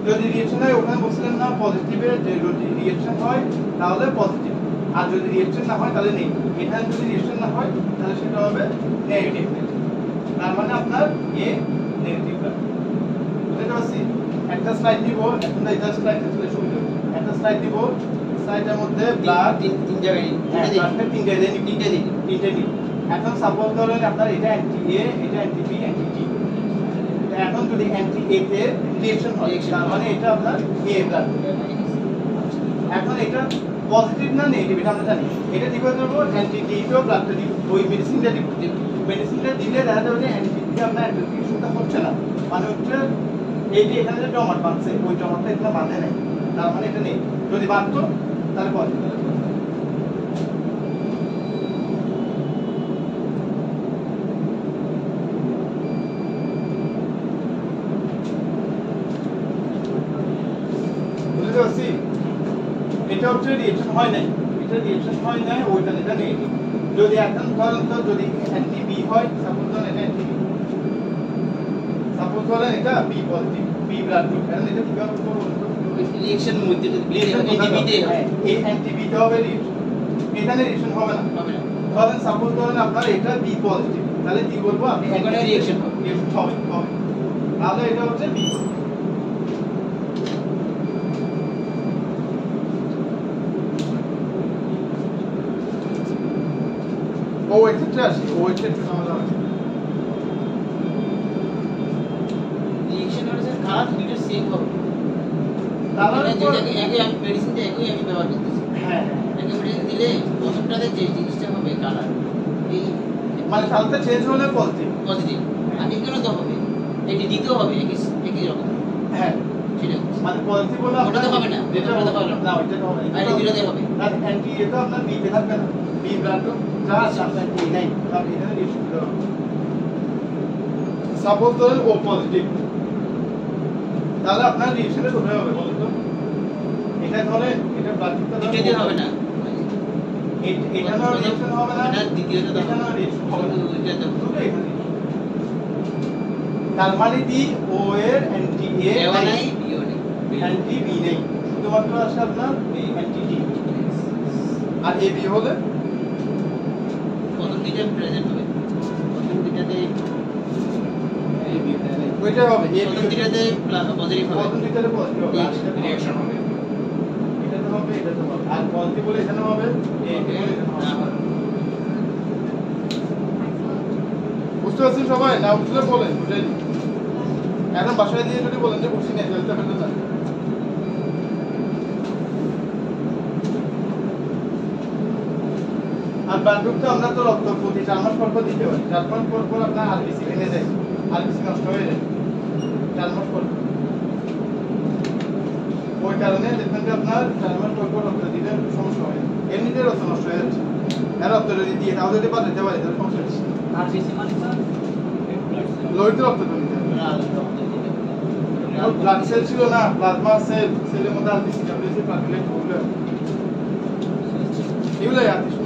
যদি রিঅ্যাকশন হয়, ওখানে বলছিলেন না পজিটিভের যদি রিঅ্যাকশন হয় তাহলে পজিটিভ, আর যদি রিঅ্যাকশন না হয় তাহলে নেগেটিভ। এখানে যদি রিঅ্যাকশন না হয় তাহলে সেটা হবে নেগেটিভ, তার মানে আপনার এ নেগেটিভ ব্লাড। বুঝতে পারছি? একটা স্লাইড দিব, এখন এটা স্লাইড চলে শুরু করব। একটা স্লাইড দিব, স্লাইডের মধ্যে ব্লাড তিন জায়গায় তিনটে দিন। এখন সাপোজ ধরেন আপনার এটা অ্যান্টি এ, এটা অ্যান্টি বি, অ্যান্টি ডি। এখন যদি অ্যান্টি এ তে রিঅ্যাকশন হয় তার মানে এটা আপনার এ ব্লাড। এখন এটা পজিটিভ না নেগেটিভ এটা আমরা জানি, এটা দিব দেবো অ্যান্টি ডি তেও ব্লাডটা দিব, ওই মেডিসিনটা দিব। মেডিসিনটা দিলে দেখা যাবে যে অ্যান্টি ডি আপনার অ্যান্টিফিকেশনটা হচ্ছে না, মানে হচ্ছে এই যে এখানে যে টমাট বাঁধছে ওই টমাটটা এখানে বাঁধে নাই, তার মানে এটা নেই। যদি বাঁধতো তাহলে পজিটিভ। বুঝতে পারছি? এটা হচ্ছে রিঅ্যাকশন হয় নাই, এটা রিঅ্যাকশন হয় নাই, ওইটা এটা নেগেটিভ। যদি এখন ধরেন তো যদি অ্যান্টি বি হয়, সাপোজ ধরেন এটা অ্যান্টি বি, সাপোজ ধরেন এটা B positive, B blood group, কারণ এটা কিভাবে করব রিঅ্যাকশন মধ্যে যদি অ্যান্টিবিতে হয়, এই অ্যান্টি বি তে হবে রিঅ্যাকশন, এখানে রিঅ্যাকশন হবে না, হবে না। ধরেন সাপোজ ধরেন আপনার এটা বি পজিটিভ, তাহলে কি বলবো আপনি এখানে রিঅ্যাকশন হবে। রিঅ্যাকশন হবে হবে, তাহলে এটা হচ্ছে বি। ও এর ক্ষেত্রে আসি, ও এর ক্ষেত্রে ঝামেলা হয়। রিঅ্যাকশন হলে স্যার কালার দুটো সেম হবে। তাহলে মানে যেটাকে একই আমি মেডিসিনটা একই আমি ব্যবহার করতেছি। হ্যাঁ একই মেডিসিন দিলে প্রথমটাতে যে জিনিসটা হবে কালার এই মানে তাহলে চেঞ্জ হলে পজিটিভ। পজিটিভ আর এখানে তো হবে এটি দিতেও হবে একই রকম হ্যাঁ সেটা হচ্ছে। মানে পজিটিভ হলে ওটা তো হবে না, যেটা ওটা তো হবে না। না ওইটা তো হবে আর এই দুটোতে হবে। আর অ্যান্টি এটা আপনার বি তে থাকবে না, বি ব্লাড যা অ্যান্টি নাই, তাহলে এখানে রিঅ্যাকশন দিতে হবে। সাপোজ ধরেন ও পজিটিভ, তাহলে আপনার রিঅ্যাকশনে কোথায় হবে বলুন তো? এটা ধরে এটা ব্লাড এটা দিয়ে হবে না। এটা না রিঅ্যাকশন হবে না, এটা দ্বিতীয়টা তো এটা না রিঅ্যাকশন হবে না, ওইটা তো দুটো এখানে। তার মানে দি ও এর অ্যান্টি এ এও নাই, নাই বিও নেই। অ্যান্টি বি নেই, শুধুমাত্র আছে আপনার এই anti D. R A B হলে প্রথম দুইটা প্রেজেন্ট হবে। প্রথম দুইটাতে ওইটা হবে এ বি প্রথম দুইটাতে পজিটিভ হবে। প্রথম দিকটাতে পজিটিভ হবে, আর এটা রিঅ্যাকশন হবে। এটাতে হবে, এটাতে হবে। আর পজিটিভ বলে এখানে হবে, এ বি বলে এখানে না হবে। হবে। বুঝতে পারছেন সবাই? না বুঝলে বলেন, বুঝাই দিই। এখন বাসায় দিয়ে যদি বলেন যে বুঝছি না, তাহলে তো হলো না। আর ব্লাডগ্রুপটা আমরা তো রক্ত প্রতি 4 মাস পর পর দিতে পারি। 4 মাস পর পর আপনার আরবিসি ভেঙে যায়, আরবিসি নষ্ট হয়ে যায় 4 মাস পর পর। ওই কারণে দেখবেন যে আপনার 4 মাস পর পর রক্ত দিলে সমস্যা হয়। এমনিতে রক্ত নষ্ট হয়ে যাচ্ছে, আর রক্ত যদি দিয়ে তাও যদি পাঠাতে পারে তাহলে সমস্যা হচ্ছে। আর বেশি মানে স্যার লোহিত রক্ত তো নিতে হবে। ব্লাড সেল ছিল না, প্লাজমা সেল, সেলের মধ্যে আরবিসি, ডাব্লিউসি, প্লাটিলেট, এগুলো আর কিছু